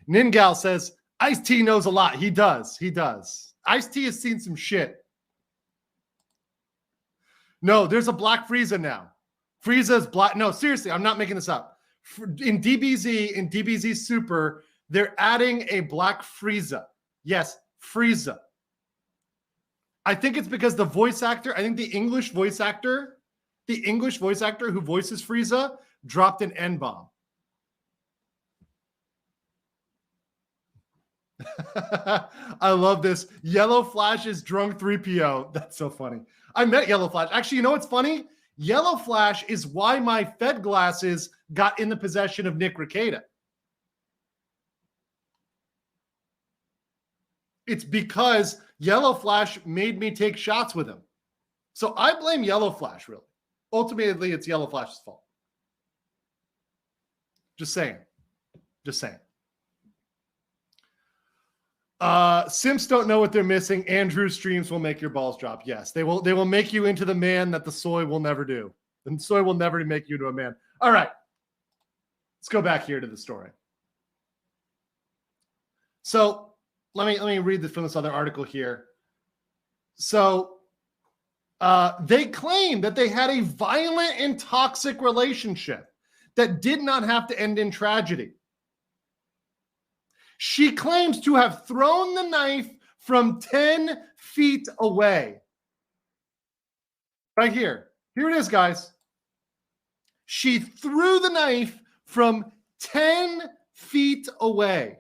Ningal says Ice-T knows a lot. He does. Ice-T has seen some shit. No, there's a Black Frieza now. Frieza's black. No, seriously, I'm not making this up. In DBZ Super, they're adding a Black Frieza. Yes, Frieza. I think it's because the voice actor, I think the English voice actor who voices Frieza dropped an N-bomb. I love this. Yellow Flash is drunk 3PO. That's so funny. I met Yellow Flash. Actually, you know what's funny? Yellow Flash is why my Fed glasses got in the possession of Nick Rekieta. It's because Yellow Flash made me take shots with him. So I blame Yellow Flash, really. Ultimately, it's Yellow Flash's fault. Just saying. Simps don't know what they're missing. Andrew's streams will make your balls drop. Yes, they will make you into the man that the soy will never do. And soy will never make you into a man. All right. Let's go back here to the story. So let me read this from this other article here. So they claim that they had a violent and toxic relationship that did not have to end in tragedy. She claims to have thrown the knife from 10 feet away. Right here. Here it is, guys. She threw the knife from 10 feet away.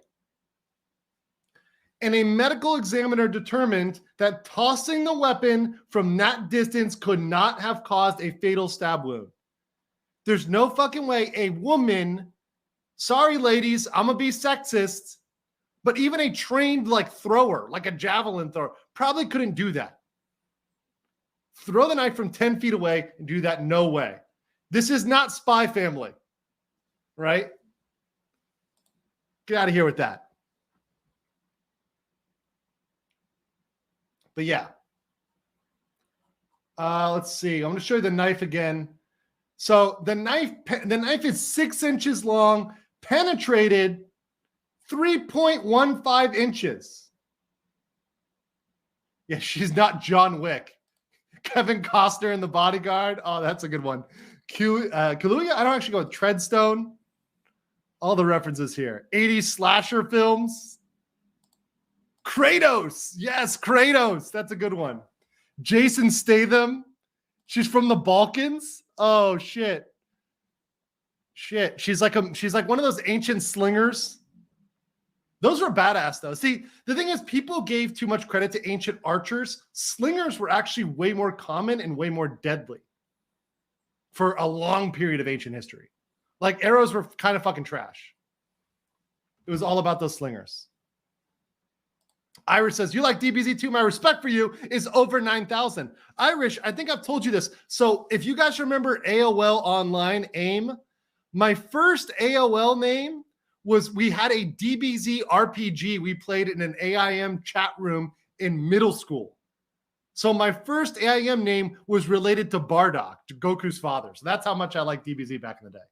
And a medical examiner determined that tossing the weapon from that distance could not have caused a fatal stab wound. There's no fucking way a woman, sorry ladies, I'm gonna be sexist, but even a trained like thrower, like a javelin thrower, probably couldn't do that. Throw the knife from 10 feet away and do that, no way. This is not Spy Family, right? Get out of here with that. But yeah. Let's see. I'm going to show you the knife again. So the knife is 6 inches long, penetrated 3.15 inches. Yeah, she's not John Wick. Kevin Costner in The Bodyguard. Oh, that's a good one. Kaluuya, I don't actually go with Treadstone. All the references here. 80s slasher films. Kratos. Yes, Kratos. That's a good one. Jason Statham. She's from the Balkans. Oh, shit. Shit. She's like one of those ancient slingers. Those were badass, though. See, the thing is, people gave too much credit to ancient archers. Slingers were actually way more common and way more deadly for a long period of ancient history. Like, arrows were kind of fucking trash. It was all about those slingers. Irish says, you like DBZ too? My respect for you is over 9,000. Irish, I think I've told you this. So if you guys remember AOL Online, AIM, my first AOL name was, we had a DBZ RPG we played in an AIM chat room in middle school. So my first AIM name was related to Bardock, to Goku's father. So that's how much I liked DBZ back in the day.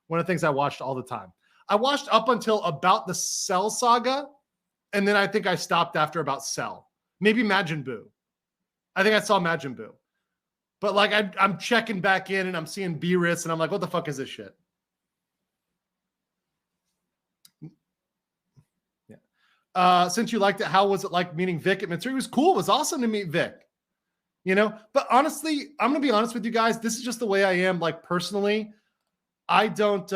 One of the things I watched all the time. I watched up until about the Cell saga, and then I think I stopped after about Cell. Maybe Majin Buu. I think I saw Majin Buu. But like I'm checking back in and I'm seeing Beerus and I'm like, what the fuck is this shit? Yeah. Since you liked it, how was it like meeting Vic at Mitsuri? It was cool. It was awesome to meet Vic. You know, but honestly, I'm going to be honest with you guys. This is just the way I am. Like personally, I don't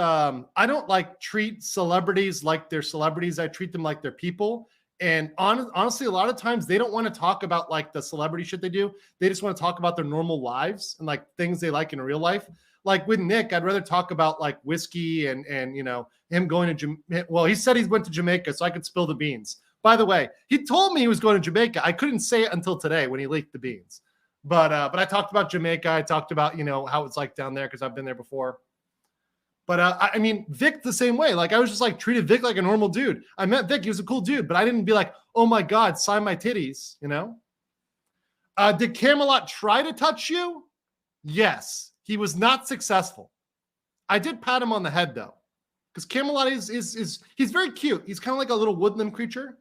like treat celebrities like they're celebrities. I treat them like they're people. And honestly, a lot of times they don't want to talk about like the celebrity shit they do. They just want to talk about their normal lives and like things they like in real life. Like with Nick, I'd rather talk about like whiskey and you know, him going to well, he said he went to Jamaica, so I could spill the beans. By the way, he told me he was going to Jamaica. I couldn't say it until today when he leaked the beans. But I talked about Jamaica. I talked about, you know, how it's like down there because I've been there before. But I mean, Vic the same way. Like I was just like treated Vic like a normal dude. I met Vic. He was a cool dude, but I didn't be like, oh my God, sign my titties, you know? Did Camelot try to touch you? Yes. He was not successful. I did pat him on the head though. Because Camelot is he's very cute. He's kind of like a little woodland creature.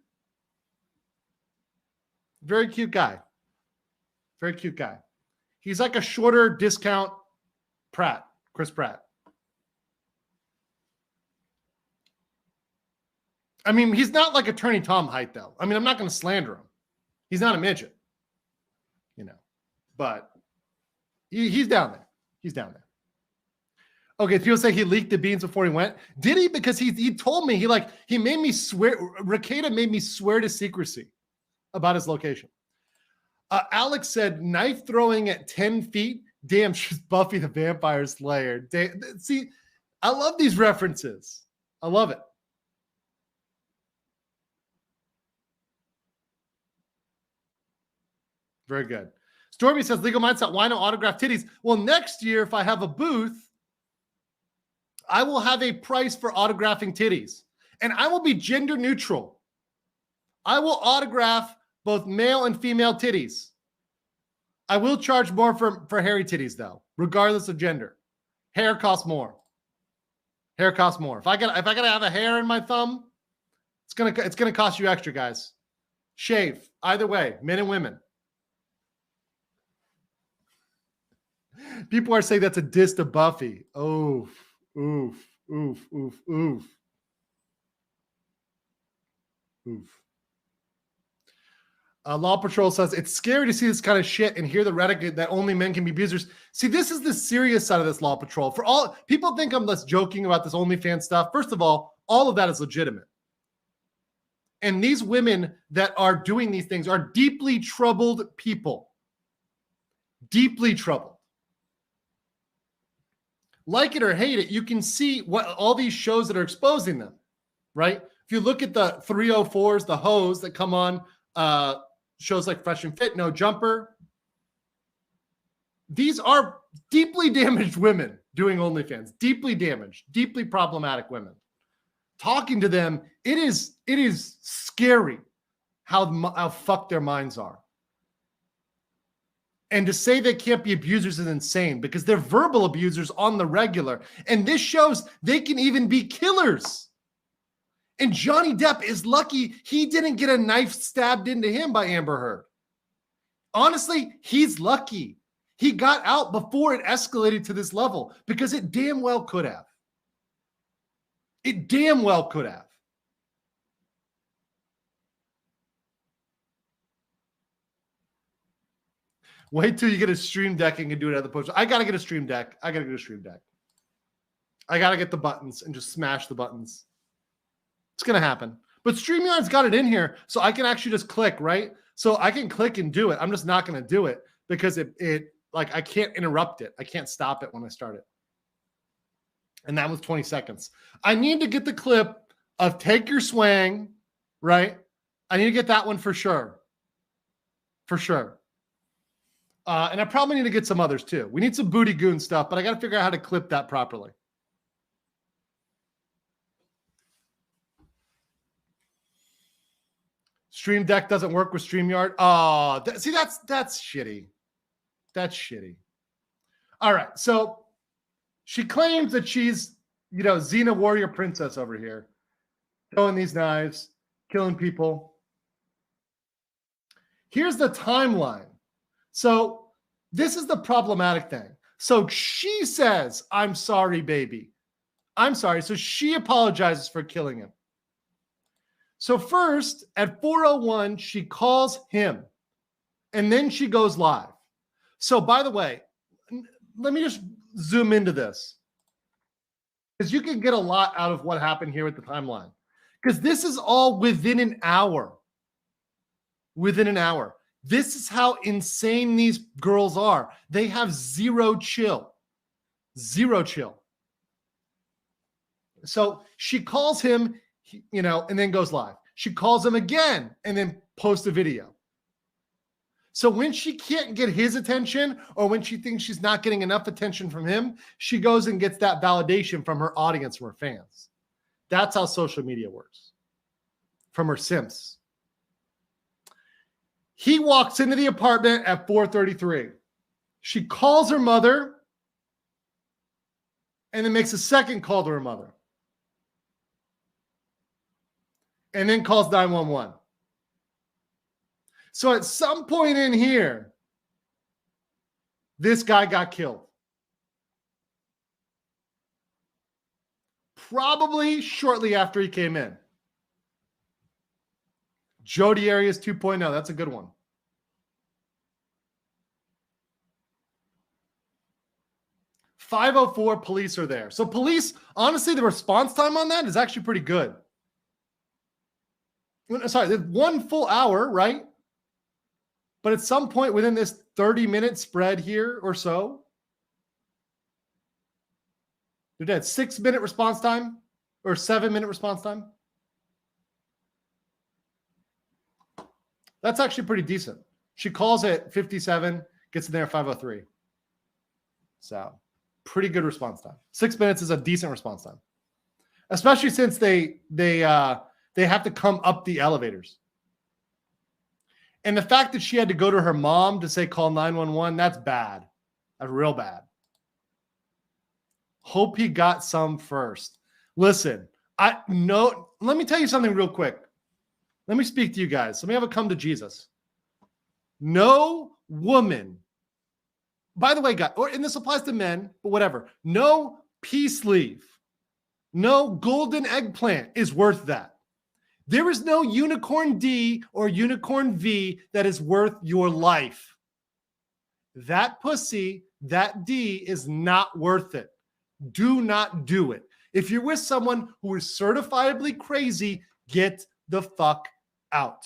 Very cute guy. Very cute guy. He's like a shorter discount Pratt, Chris Pratt. I mean, he's not like Attorney Tom height, though. I mean, I'm not going to slander him. He's not a midget, you know, but he's down there. He's down there. Okay, people say he leaked the beans before he went. Did he? Because he told me, he made me swear, Rakeda made me swear to secrecy about his location. Alex said, knife throwing at 10 feet. Damn, she's Buffy the Vampire Slayer. See, I love these references. I love it. Very good. Stormy says, legal mindset, why no autographed titties? Well, next year, if I have a booth, I will have a price for autographing titties. And I will be gender neutral. I will autograph both male and female titties. I will charge more for hairy titties though, regardless of gender. Hair costs more. Hair costs more. If I gotta have a hair in my thumb, it's gonna cost you extra, guys. Shave. Either way, men and women. People are saying that's a diss to Buffy. Oof, oof, oof, oof, oof. Oof. Law Patrol says, it's scary to see this kind of shit and hear the rhetoric that only men can be abusers. See, this is the serious side of this, Law Patrol. For all people think I'm less joking about this OnlyFans stuff. First of all of that is legitimate. And these women that are doing these things are deeply troubled people. Deeply troubled. Like it or hate it, you can see what all these shows that are exposing them, right? If you look at the 304s, the hoes that come on shows like Fresh and Fit, No Jumper, these are deeply damaged women doing OnlyFans, deeply damaged, deeply problematic women. Talking to them, it is scary how fucked their minds are. And to say they can't be abusers is insane because they're verbal abusers on the regular. And this shows they can even be killers. And Johnny Depp is lucky he didn't get a knife stabbed into him by Amber Heard. Honestly, he's lucky. He got out before it escalated to this level because it damn well could have. It damn well could have. Wait till you get a stream deck and can do it at the push. I got to get a stream deck. I got to get the buttons and just smash the buttons. It's going to happen. But StreamYard's got it in here, so I can actually just click, right? So I can click and do it. I'm just not going to do it because it like I can't interrupt it. I can't stop it when I start it. And that was 20 seconds. I need to get the clip of Take Your Swang, right? I need to get that one for sure. For sure. And I probably need to get some others too. We need some booty goon stuff, but I got to figure out how to clip that properly. Stream Deck doesn't work with StreamYard. Oh, see, that's shitty. That's shitty. All right. So she claims that she's, Xena Warrior Princess over here, throwing these knives, killing people. Here's the timeline. So this is the problematic thing. So she says, I'm sorry, baby. I'm sorry. So she apologizes for killing him. So first, at 4:01, she calls him, and then she goes live. So by the way, let me just zoom into this, because you can get a lot out of what happened here with the timeline, because this is all within an hour. Within an hour. This is how insane these girls are. They have zero chill. Zero chill. So she calls him, and then goes live. She calls him again and then posts a video. So when she can't get his attention, or when she thinks she's not getting enough attention from him, she goes and gets that validation from her audience, from her fans. That's how social media works. From her simps. He walks into the apartment at 4:33. She calls her mother and then makes a second call to her mother. And then calls 911. So at some point in here, this guy got killed. Probably shortly after he came in. Jodi Arias 2.0. That's a good one. .504 police are there. So police, honestly, the response time on that is actually pretty good. Sorry, there's 1 full hour, right? But at some point within this 30-minute spread here or so, they're dead. 6-minute response time or 7-minute response time. That's actually pretty decent. She calls at 57, gets in there at 5:03. So pretty good response time. 6 minutes is a decent response time, especially since they have to come up the elevators. And the fact that she had to go to her mom to say call 911, that's bad. That's real bad. Hope he got some first. Listen, let me tell you something real quick. Let me speak to you guys. Let me have a come to Jesus. No woman, by the way, guys, and this applies to men, but whatever. No peace leave, no golden eggplant is worth that. There is no unicorn D or unicorn V that is worth your life. That pussy, that D is not worth it. Do not do it. If you're with someone who is certifiably crazy, get the fuck out.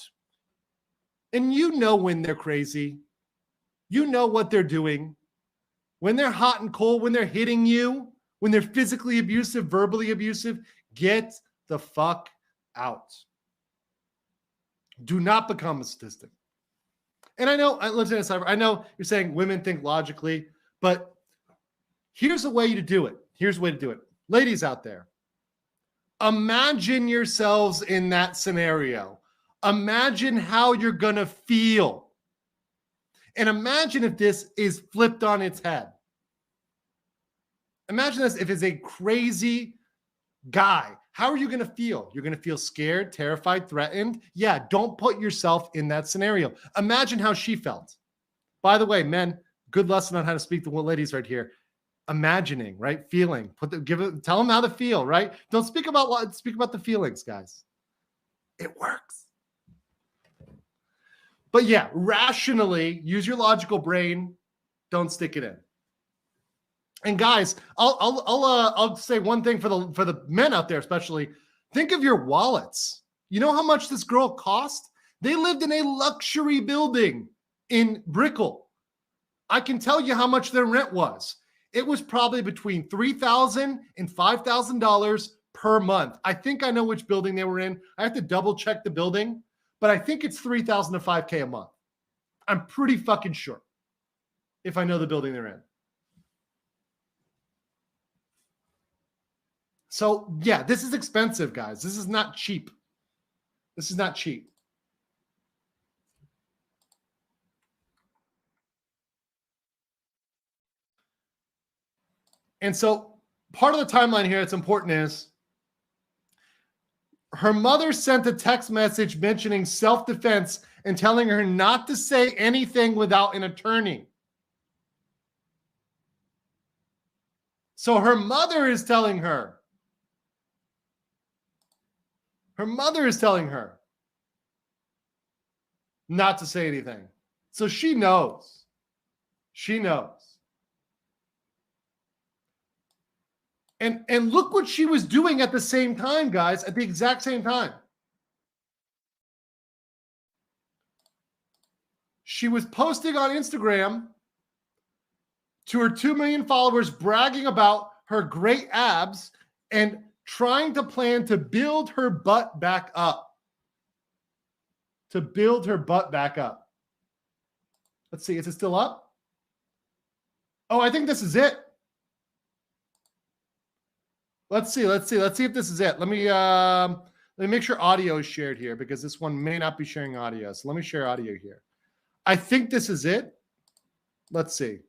And you know when they're crazy. You know what they're doing. When they're hot and cold, when they're hitting you, when they're physically abusive, verbally abusive, get the fuck out. Do not become a statistic. And I know, Lieutenant Cyber, I know you're saying women think logically, but here's a way to do it. Here's a way to do it. Ladies out there, imagine yourselves in that scenario. Imagine how you're going to feel. And imagine if this is flipped on its head. Imagine this if it's a crazy guy. How are you going to feel? You're going to feel scared, terrified, threatened. Yeah, don't put yourself in that scenario. Imagine how she felt. By the way, men, good lesson on how to speak to ladies right here. Imagining, right? Feeling. Tell them how to feel, right? Don't speak about the feelings, guys. It works. But yeah, rationally, use your logical brain. Don't stick it in. And guys, I'll say one thing for the men out there, especially. Think of your wallets. You know how much this girl cost? They lived in a luxury building in Brickell. I can tell you how much their rent was. It was probably between $3,000 and $5,000 per month. I think I know which building they were in. I have to double check the building, but I think it's $3,000 to $5,000 a month. I'm pretty fucking sure if I know the building they're in. So yeah, this is expensive, guys. This is not cheap. This is not cheap. And so part of the timeline here that's important is her mother sent a text message mentioning self-defense and telling her not to say anything without an attorney. So her mother is telling her. Her mother is telling her not to say anything. So she knows. She knows. And look what she was doing at the same time, guys, at the exact same time. She was posting on Instagram to her 2 million followers, bragging about her great abs and trying to plan to build her butt back up. To build her butt back up. Let's see, is it still up? Oh, I think this is it. Let's see if this is it. Let me make sure audio is shared here because this one may not be sharing audio. So let me share audio here. I think this is it. Let's see.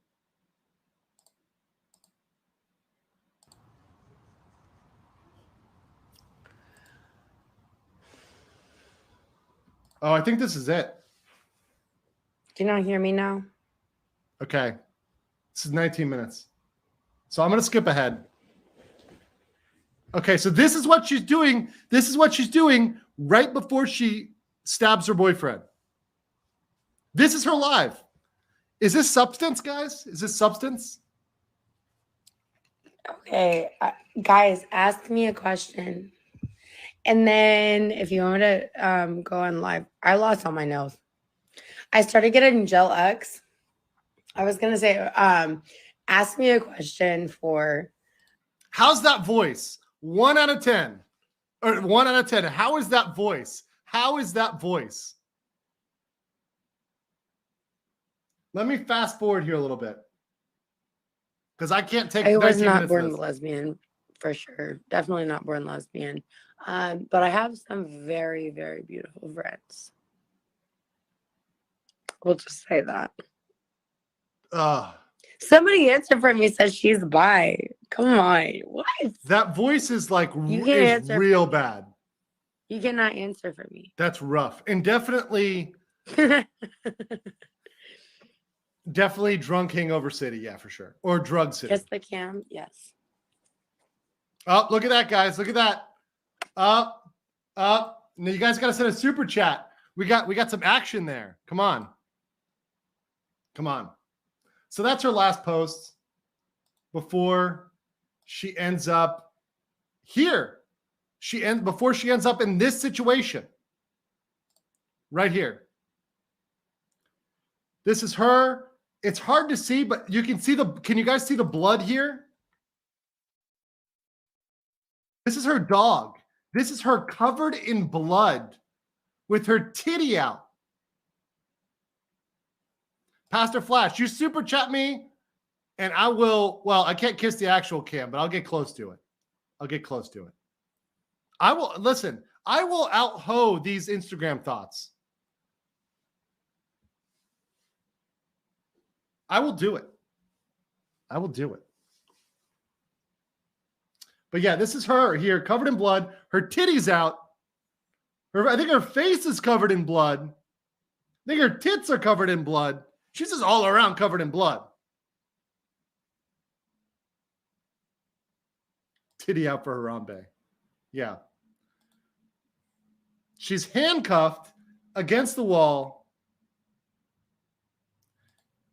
Oh, I think this is it. Can you not hear me now? Okay. This is 19 minutes. So I'm going to skip ahead. Okay, so this is what she's doing. This is what she's doing right before she stabs her boyfriend. This is her live. Is this substance, guys? Is this substance? Okay, guys, ask me a question. And then if you want me to go on live, I lost all my nails. I started getting Gel X. I was going to say, ask me a question for... How's that voice? 1 out of 10. Or 1 out of 10. How is that voice? How is that voice? Let me fast forward here a little bit. Because I can't take... I was not born lesbian, for sure. Definitely not born lesbian. But I have some very, very beautiful friends. We'll just say that. Uh, Somebody answered for me, says she's bi. Come on. What? that voice is like You can't is answer real for me. bad. You cannot answer for me. That's rough. And definitely drunk hangover city. Yeah, for sure. Or drug city. Kiss the cam. Yes. Oh, look at that, guys. Look at that. Up. Now you guys got to send a super chat. We got some action there. Come on. So that's her last post before she ends up here. Before she ends up in this situation. Right here. This is her. It's hard to see, but you can see can you guys see the blood here? This is her dog. This is her covered in blood with her titty out. Pastor Flash, you super chat me and I will, well, I can't kiss the actual cam, but I'll get close to it. I will out-ho these Instagram thoughts. I will do it. But yeah, this is her here, covered in blood. Her titties out. I think her face is covered in blood. I think her tits are covered in blood. She's just all around covered in blood. Titty out for Harambe. Yeah. She's handcuffed against the wall.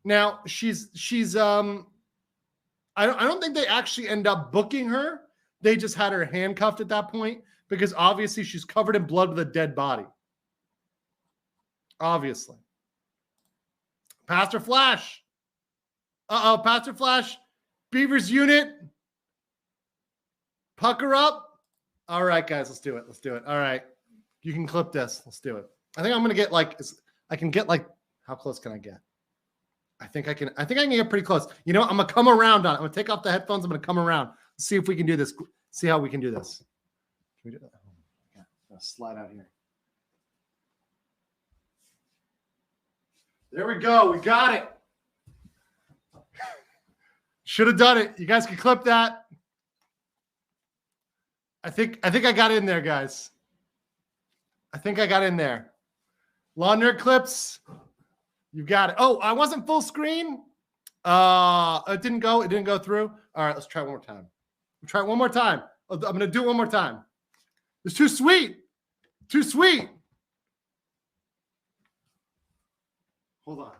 Now I don't think they actually end up booking her. They just had her handcuffed at that point because obviously she's covered in blood with a dead body. Obviously. Pastor Flash. Pastor Flash. Beaver's unit. Pucker up. All right, guys, let's do it. All right. You can clip this. Let's do it. I think I'm going to get how close can I get? I think I can get pretty close. You know, I'm going to come around on it. I'm going to take off the headphones. I'm going to come around. See if we can do this. See how we can do this. Can we do that? Oh, yeah. I'll slide out here. There we go. We got it. Should have done it. You guys can clip that. I think I got in there, guys. I think I got in there. Lawn Nerd Clips. You got it. Oh, I wasn't full screen. It didn't go through. All right, let's try one more time. We'll try it one more time. I'm going to do it one more time. It's too sweet. Too sweet. Hold on.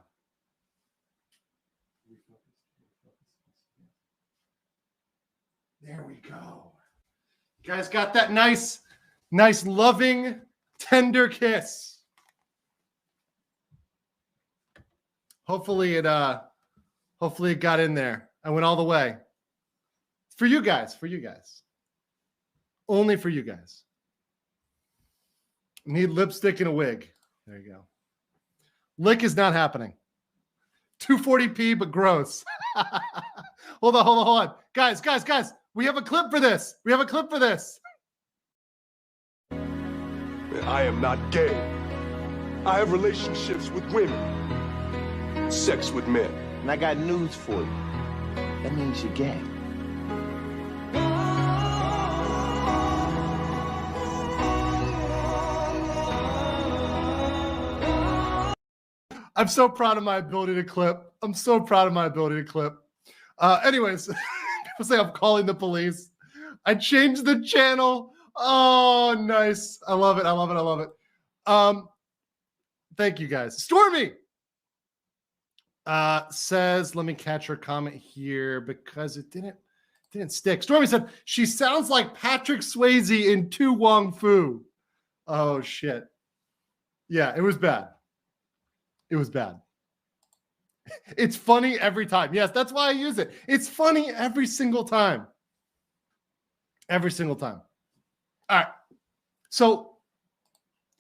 There we go. You guys got that nice, loving, tender kiss. Hopefully it got in there. I went all the way. For you guys. Only for you guys. Need lipstick and a wig. There you go. Lick is not happening. 240p, but gross. Hold on. Guys. We have a clip for this. I am not gay. I have relationships with women. Sex with men. And I got news for you. That means you're gay. I'm so proud of my ability to clip. Anyways, people say I'm calling the police. I changed the channel. Oh, nice. I love it. Thank you guys. Stormy says, let me catch her comment here because it didn't stick. Stormy said, she sounds like Patrick Swayze in Tu Wong Fu. Oh, shit. Yeah, it was bad. It's funny every time. Yes, that's why I use it. It's funny every single time. All right. So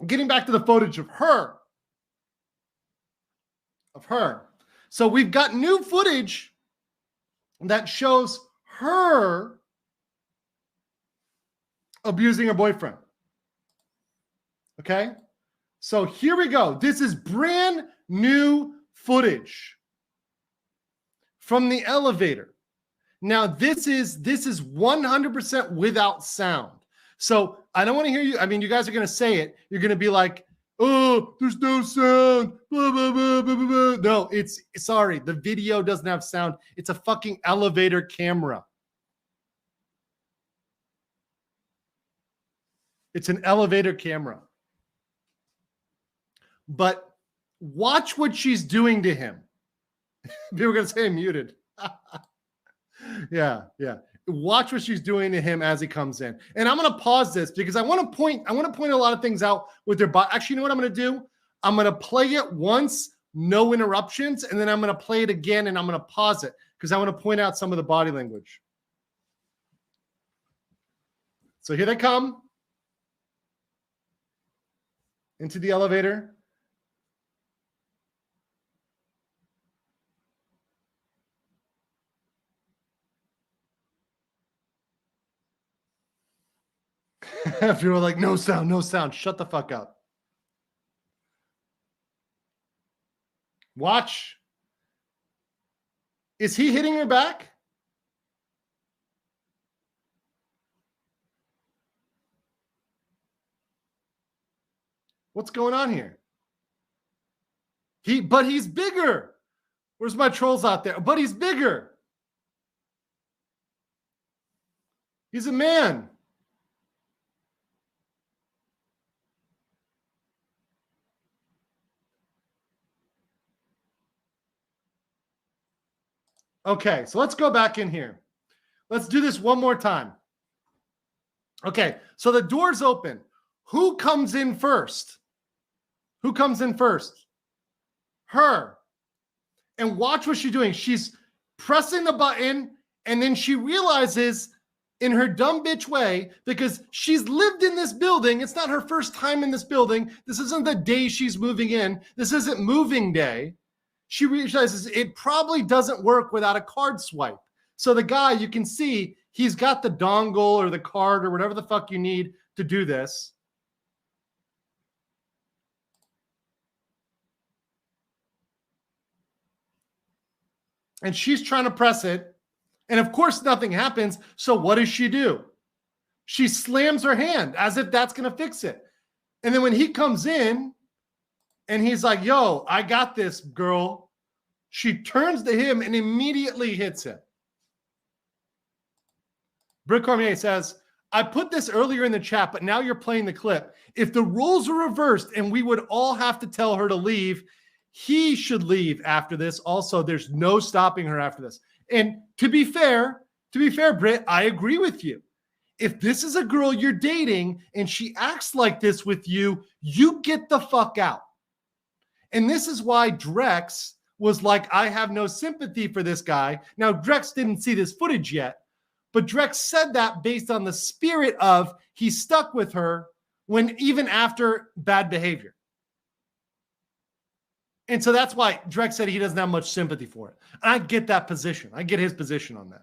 getting back to the footage of her. So we've got new footage that shows her abusing her boyfriend. Okay? So here we go. This is brand new footage from the elevator. Now, this is 100% without sound. So I don't want to hear you. I mean, you guys are going to say it. You're going to be like, oh, there's no sound. Blah, blah, blah, blah, blah, blah. No, sorry. The video doesn't have sound. It's a fucking elevator camera. It's an elevator camera. But watch what she's doing to him. People are going to say I'm muted. Yeah. Watch what she's doing to him as he comes in. And I'm going to pause this because I want to point a lot of things out with their body. Actually, you know what I'm going to do? I'm going to play it once, no interruptions, and then I'm going to play it again and I'm going to pause it because I want to point out some of the body language. So here they come into the elevator. People are like, no sound, no sound. Shut the fuck up. Watch. Is he hitting her back? What's going on here? But he's bigger. Where's my trolls out there? But he's bigger. He's a man. Okay, so let's go back in here. Let's do this one more time. Okay, so the door's open. Who comes in first? Who comes in first? Her. And watch what she's doing. She's pressing the button, and then she realizes in her dumb bitch way, because she's lived in this building. It's not her first time in this building. This isn't the day she's moving in. This isn't moving day. She realizes it probably doesn't work without a card swipe. So the guy, you can see, he's got the dongle or the card or whatever the fuck you need to do this. And she's trying to press it. And of course, nothing happens. So what does she do? She slams her hand as if that's going to fix it. And then when he comes in, and he's like, yo, I got this, girl. She turns to him and immediately hits him. Brick Cormier says, I put this earlier in the chat, but now you're playing the clip. If the roles were reversed and we would all have to tell her to leave, he should leave after this. Also, there's no stopping her after this. And to be fair, Britt, I agree with you. If this is a girl you're dating and she acts like this with you, you get the fuck out. And this is why Drex was like, I have no sympathy for this guy. Now, Drex didn't see this footage yet, but Drex said that based on the spirit of he stuck with her when even after bad behavior. And so that's why Drex said he doesn't have much sympathy for it. I get that position. I get his position on that.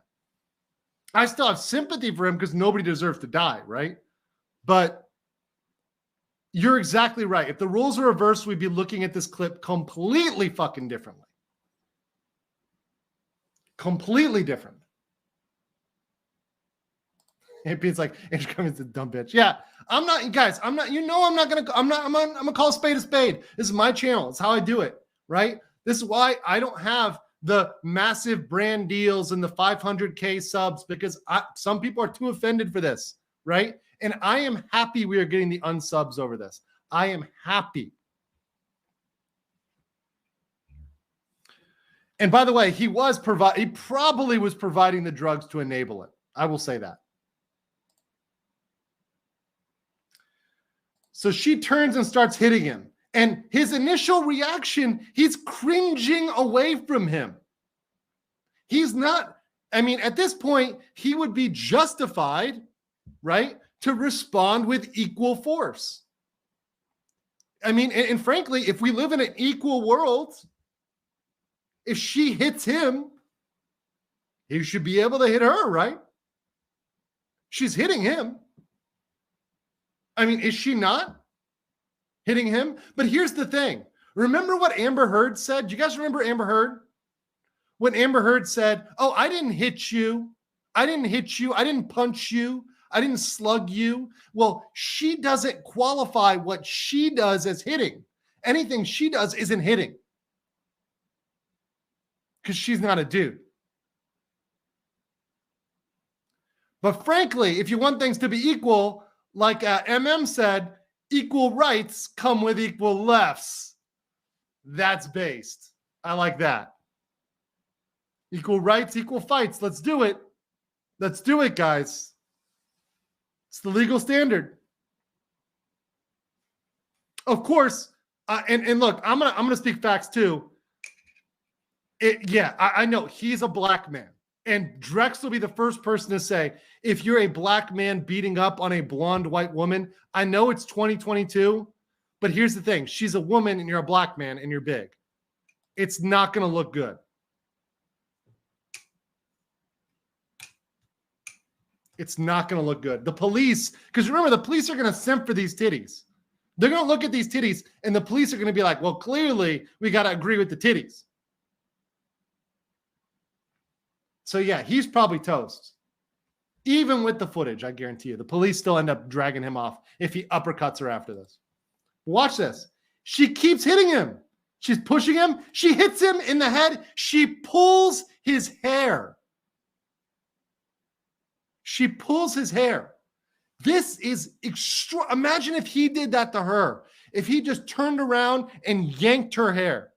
I still have sympathy for him because nobody deserves to die, right? But you're exactly right. If the rules are reversed, we'd be looking at this clip completely fucking differently. Completely different. And Pete's like, Andrew Cummings is a dumb bitch. Yeah, I'm not, guys, I'm not gonna call a spade a spade. This is my channel. It's how I do it, right? This is why I don't have the massive brand deals and the 500K subs because some people are too offended for this, right? And I am happy we are getting the unsubs over this. I am happy. And by the way, he probably was providing the drugs to enable it. I will say that. So she turns and starts hitting him. And his initial reaction, he's cringing away from him. He's not, I mean, at this point, he would be justified, right, to respond with equal force. I mean, and frankly, if we live in an equal world, if she hits him, he should be able to hit her, right? She's hitting him. I mean, is she not hitting him? But here's the thing. Remember what Amber Heard said? Do you guys remember Amber Heard? When Amber Heard said, oh, I didn't hit you. I didn't hit you. I didn't punch you. I didn't slug you. Well, she doesn't qualify what she does as hitting. Anything she does isn't hitting because she's not a dude. But frankly, if you want things to be equal, like MM said, equal rights come with equal lefts. That's based. I like that. Equal rights, equal fights. Let's do it. Let's do it, guys. It's the legal standard. Of course, and look, I'm gonna speak facts too. I know he's a black man, and Drex will be the first person to say, if you're a black man beating up on a blonde white woman, I know it's 2022, but here's the thing: she's a woman, and you're a black man, and you're big. It's not gonna look good. It's not going to look good. The police, because remember, the police are going to simp for these titties. They're going to look at these titties, and the police are going to be like, well, clearly, we got to agree with the titties. So, yeah, he's probably toast. Even with the footage, I guarantee you. The police still end up dragging him off if he uppercuts her after this. Watch this. She keeps hitting him. She's pushing him. She hits him in the head. She pulls his hair. She pulls his hair. This is extra. Imagine if he did that to her. If he just turned around and yanked her hair.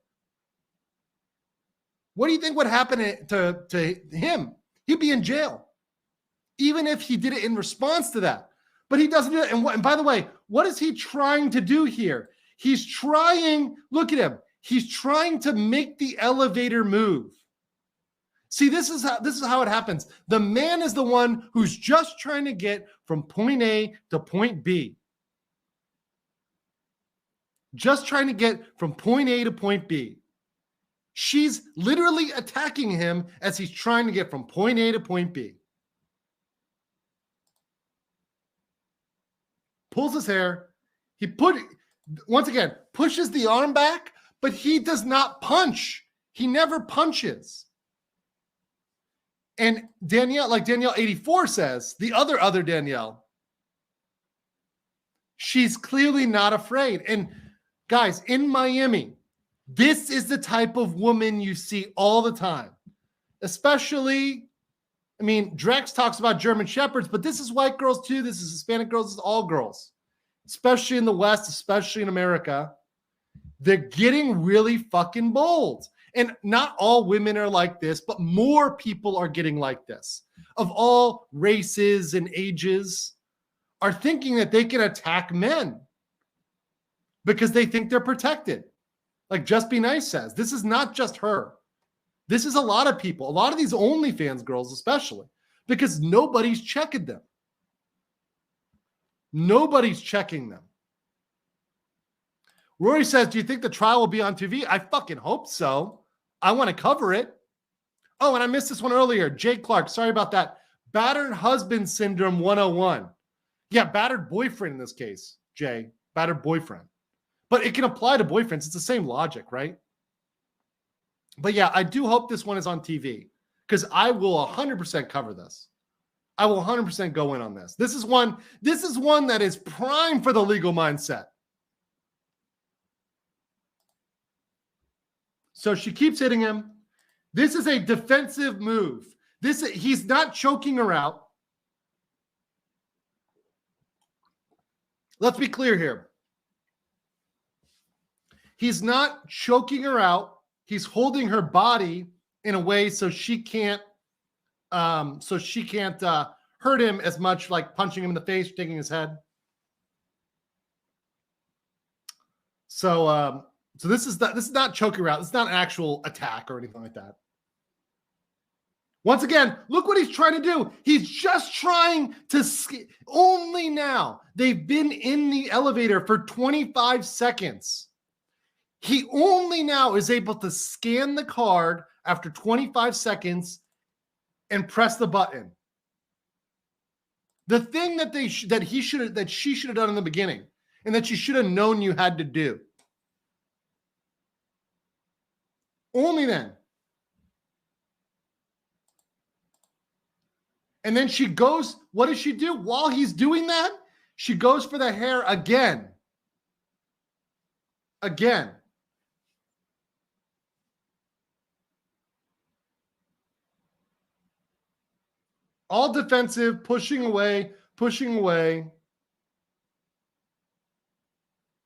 What do you think would happen to him? He'd be in jail. Even if he did it in response to that. But he doesn't do it. And by the way, what is he trying to do here? He's trying, look at him. He's trying to make the elevator move. See, this is how it happens. The man is the one who's just trying to get from point A to point B. Just trying to get from point A to point B. She's literally attacking him as he's trying to get from point A to point B. Pulls his hair. Once again, pushes the arm back, but he does not punch. He never punches. And Danielle, like Danielle 84 says, the other Danielle, she's clearly not afraid. And guys, in Miami, this is the type of woman you see all the time. Especially, I mean, Drex talks about German Shepherds, but this is white girls too. This is Hispanic girls. This is all girls, especially in the West, especially in America. They're getting really fucking bold. And not all women are like this, but more people are getting like this. Of all races and ages are thinking that they can attack men because they think they're protected. Like Just Be Nice says, this is not just her. This is a lot of people, a lot of these OnlyFans girls especially, because nobody's checking them. Nobody's checking them. Rory says, do you think the trial will be on TV? I fucking hope so. I want to cover it. Oh, and I missed this one earlier. Jay Clark, sorry about that. Battered husband syndrome 101. Yeah, battered boyfriend in this case, Jay. Battered boyfriend. But it can apply to boyfriends. It's the same logic, right? But yeah, I do hope this one is on TV because I will 100% cover this. I will 100% go in on this. This is one that is prime for the legal mindset. So she keeps hitting him. This is a defensive move. He's not choking her out. Let's be clear here. He's not choking her out. He's holding her body in a way so she can't hurt him as much, like punching him in the face, taking his head. So this is not choking her out. This is not an actual attack or anything like that. Once again, look what he's trying to do. He's just trying to only now. They've been in the elevator for 25 seconds. He only now is able to scan the card after 25 seconds and press the button. The thing that she should have done in the beginning and that she should have known you had to do. Only then. And then she goes, what does she do? While he's doing that, she goes for the hair again. Again. All defensive, pushing away, pushing away.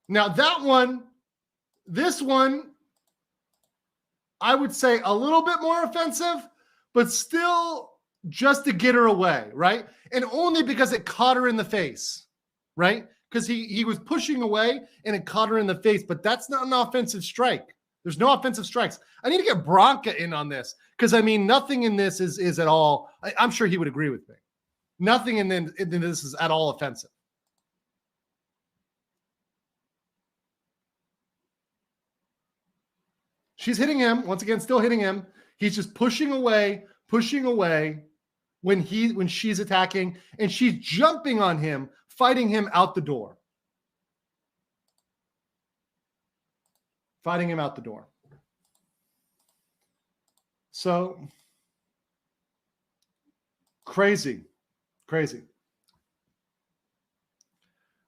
Now that one, this one, I would say a little bit more offensive, but still just to get her away, right? And only because it caught her in the face, right? Because he was pushing away and it caught her in the face, but that's not an offensive strike. There's no offensive strikes. I need to get Bronca in on this because, I mean, nothing in this is at all, I'm sure he would agree with me. Nothing in this is at all offensive. She's hitting him, once again, still hitting him. He's just pushing away when she's attacking, and she's jumping on him, fighting him out the door. Fighting him out the door. So, crazy.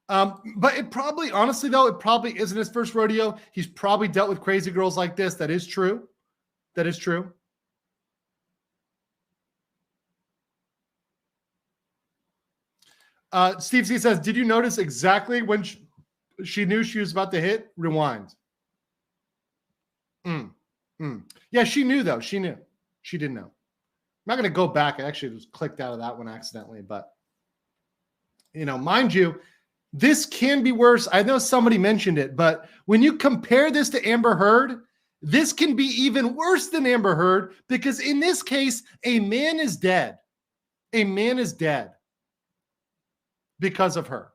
But it probably, honestly though, it probably isn't his first rodeo. He's probably dealt with crazy girls like this. That is true. That is true. Steve C says, did you notice exactly when she knew she was about to hit? Rewind. Yeah, she knew though. She knew. She didn't know. I'm not going to go back. I actually just clicked out of that one accidentally, but you know, mind you, this can be worse. I know somebody mentioned it, but when you compare this to Amber Heard, this can be even worse than Amber Heard because in this case, a man is dead. A man is dead because of her.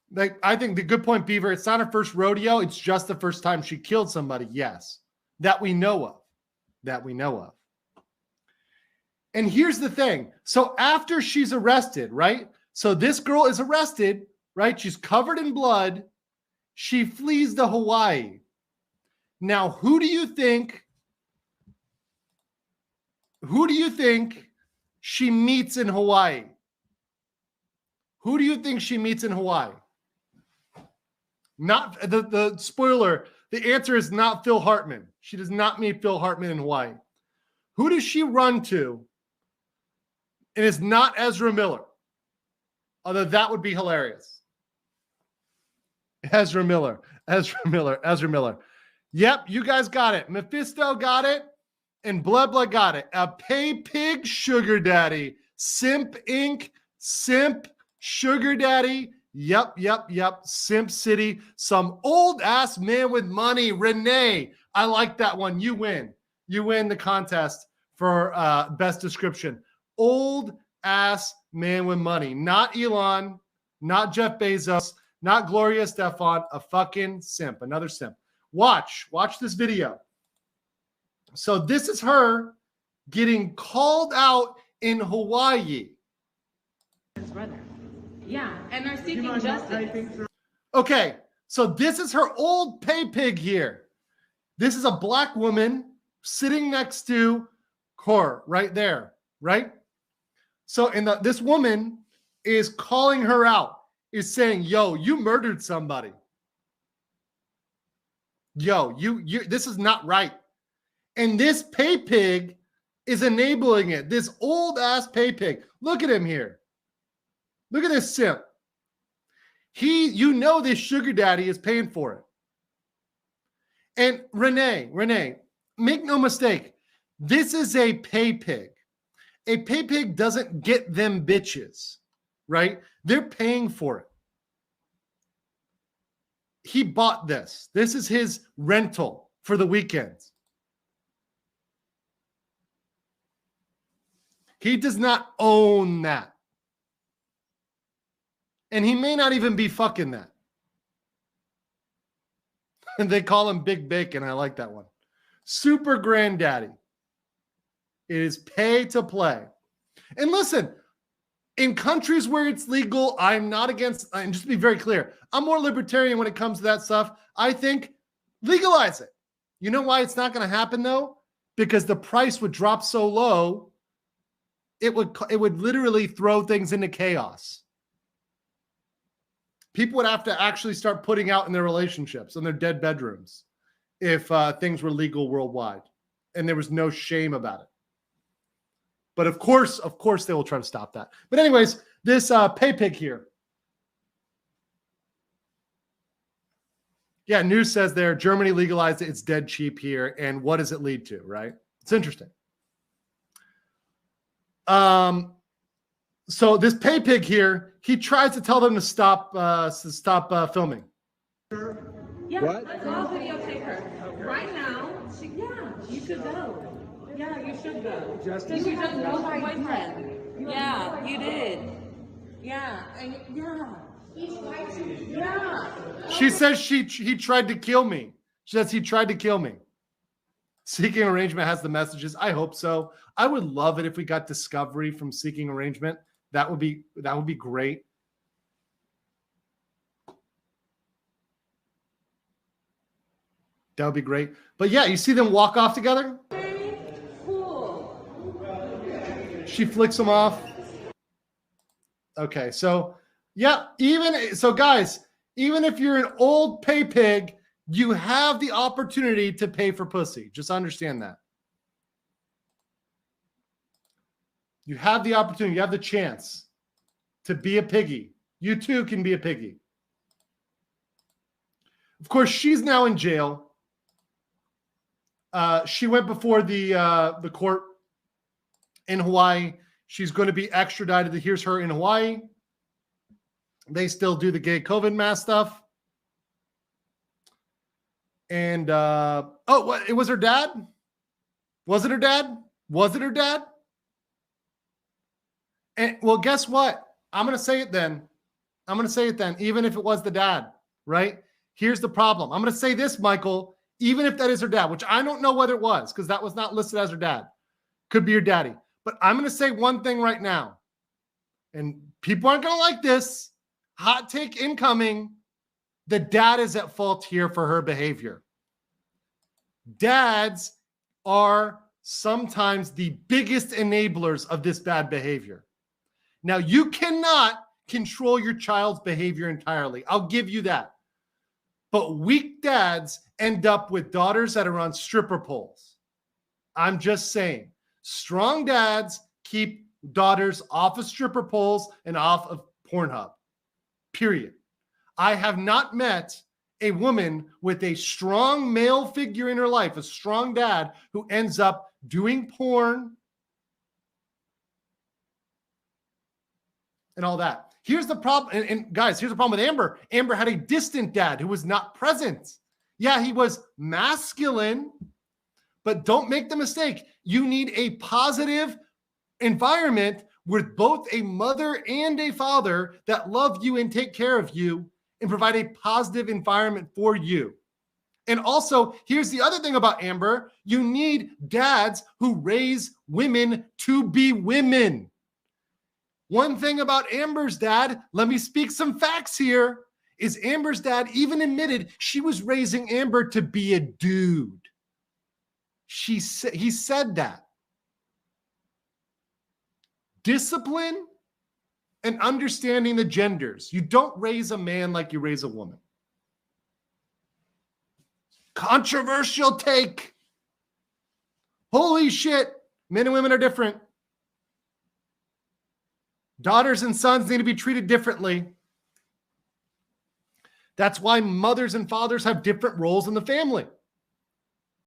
Like, I think the good point, Beaver, it's not her first rodeo. It's just the first time she killed somebody. Yes. That we know of. That we know of. And here's the thing. So after she's arrested, right? So this girl is arrested, right? She's covered in blood. She flees to Hawaii. Now, who do you think she meets in Hawaii? Who do you think she meets in Hawaii? Not the spoiler. The answer is not Phil Hartman. She does not meet Phil Hartman in Hawaii. Who does she run to? And it's not Ezra Miller. Although that would be hilarious. Ezra Miller. Yep, you guys got it. Mephisto got it. And Blood got it. A pay pig sugar daddy. Simp Inc. Simp sugar daddy. Yep. Simp City. Some old ass man with money. Renee. I like that one. You win. You win the contest for best description. Old ass man with money. Not Elon. Not Jeff Bezos. Not Gloria Estefan. A fucking simp. Another simp. Watch this video. So this is her getting called out in Hawaii. His brother. Yeah, and are seeking justice. Okay, so this is her old pay pig here. This is a black woman sitting next to Cor right there, right? So this woman is calling her out, is saying, yo, you murdered somebody. Yo, you this is not right. And this pay pig is enabling it. This old ass pay pig. Look at him here. Look at this simp. You know this sugar daddy is paying for it. And Renee, make no mistake. This is a pay pig. A pay pig doesn't get them bitches, right? They're paying for it. He bought this. This is his rental for the weekend. He does not own that. And he may not even be fucking that. And they call him Big Bacon. I like that one. Super granddaddy. It is pay to play. And listen, In countries where it's legal, I'm not against, and just to be very clear, I'm more libertarian when it comes to that stuff. I think legalize it. You know why it's not going to happen though? Because the price would drop so low, it would literally throw things into chaos. People would have to actually start putting out in their relationships, in their dead bedrooms, if things were legal worldwide and there was no shame about it. But of course, they will try to stop that. But anyways, this pay pig here. Yeah, news says there, Germany legalized it. It's dead cheap here. And what does it lead to, right? It's interesting. So this pay pig here, he tries to tell them to stop filming. Yeah, What? I'll videotape her. Right now, yeah, you should go. Yeah, you should go. Because you just know my boyfriend. Yeah, you did. Yeah, yeah. Yeah. She says he tried to kill me. She says he tried to kill me. Seeking Arrangement has the messages. I hope so. I would love it if we got discovery from Seeking Arrangement. That would be great. That would be great. But yeah, you see them walk off together? Cool. She flicks them off. Okay, so yeah, guys, even if you're an old pay pig, you have the opportunity to pay for pussy. Just understand that. You have the opportunity, you have the chance to be a piggy. You too can be a piggy. Of course, she's now in jail. She went before the court in Hawaii. She's going to be extradited. Here's her in Hawaii. They still do the gay COVID mask stuff. And, it was her dad? Was it her dad? Was it her dad? And, well, guess what? I'm going to say it then. Even if it was the dad, right? Here's the problem. I'm going to say this, Michael, even if that is her dad, which I don't know whether it was because that was not listed as her dad. Could be your daddy. But I'm going to say one thing right now. And people aren't going to like this. Hot take incoming. The dad is at fault here for her behavior. Dads are sometimes the biggest enablers of this bad behavior. Now, you cannot control your child's behavior entirely. I'll give you that. But weak dads end up with daughters that are on stripper poles. I'm just saying. Strong dads keep daughters off of stripper poles and off of Pornhub. Period. I have not met a woman with a strong male figure in her life, a strong dad who ends up doing porn and all that. Here's the problem. And guys, here's the problem with Amber. Amber had a distant dad who was not present. Yeah, he was masculine, but don't make the mistake. You need a positive environment with both a mother and a father that love you and take care of you and provide a positive environment for you. And also, here's the other thing about Amber. You need dads who raise women to be women. One thing about Amber's dad, let me speak some facts here, is Amber's dad even admitted she was raising Amber to be a dude. He said that. Discipline and understanding the genders. You don't raise a man like you raise a woman. Controversial take. Holy shit. Men and women are different. Daughters and sons need to be treated differently. That's why mothers and fathers have different roles in the family.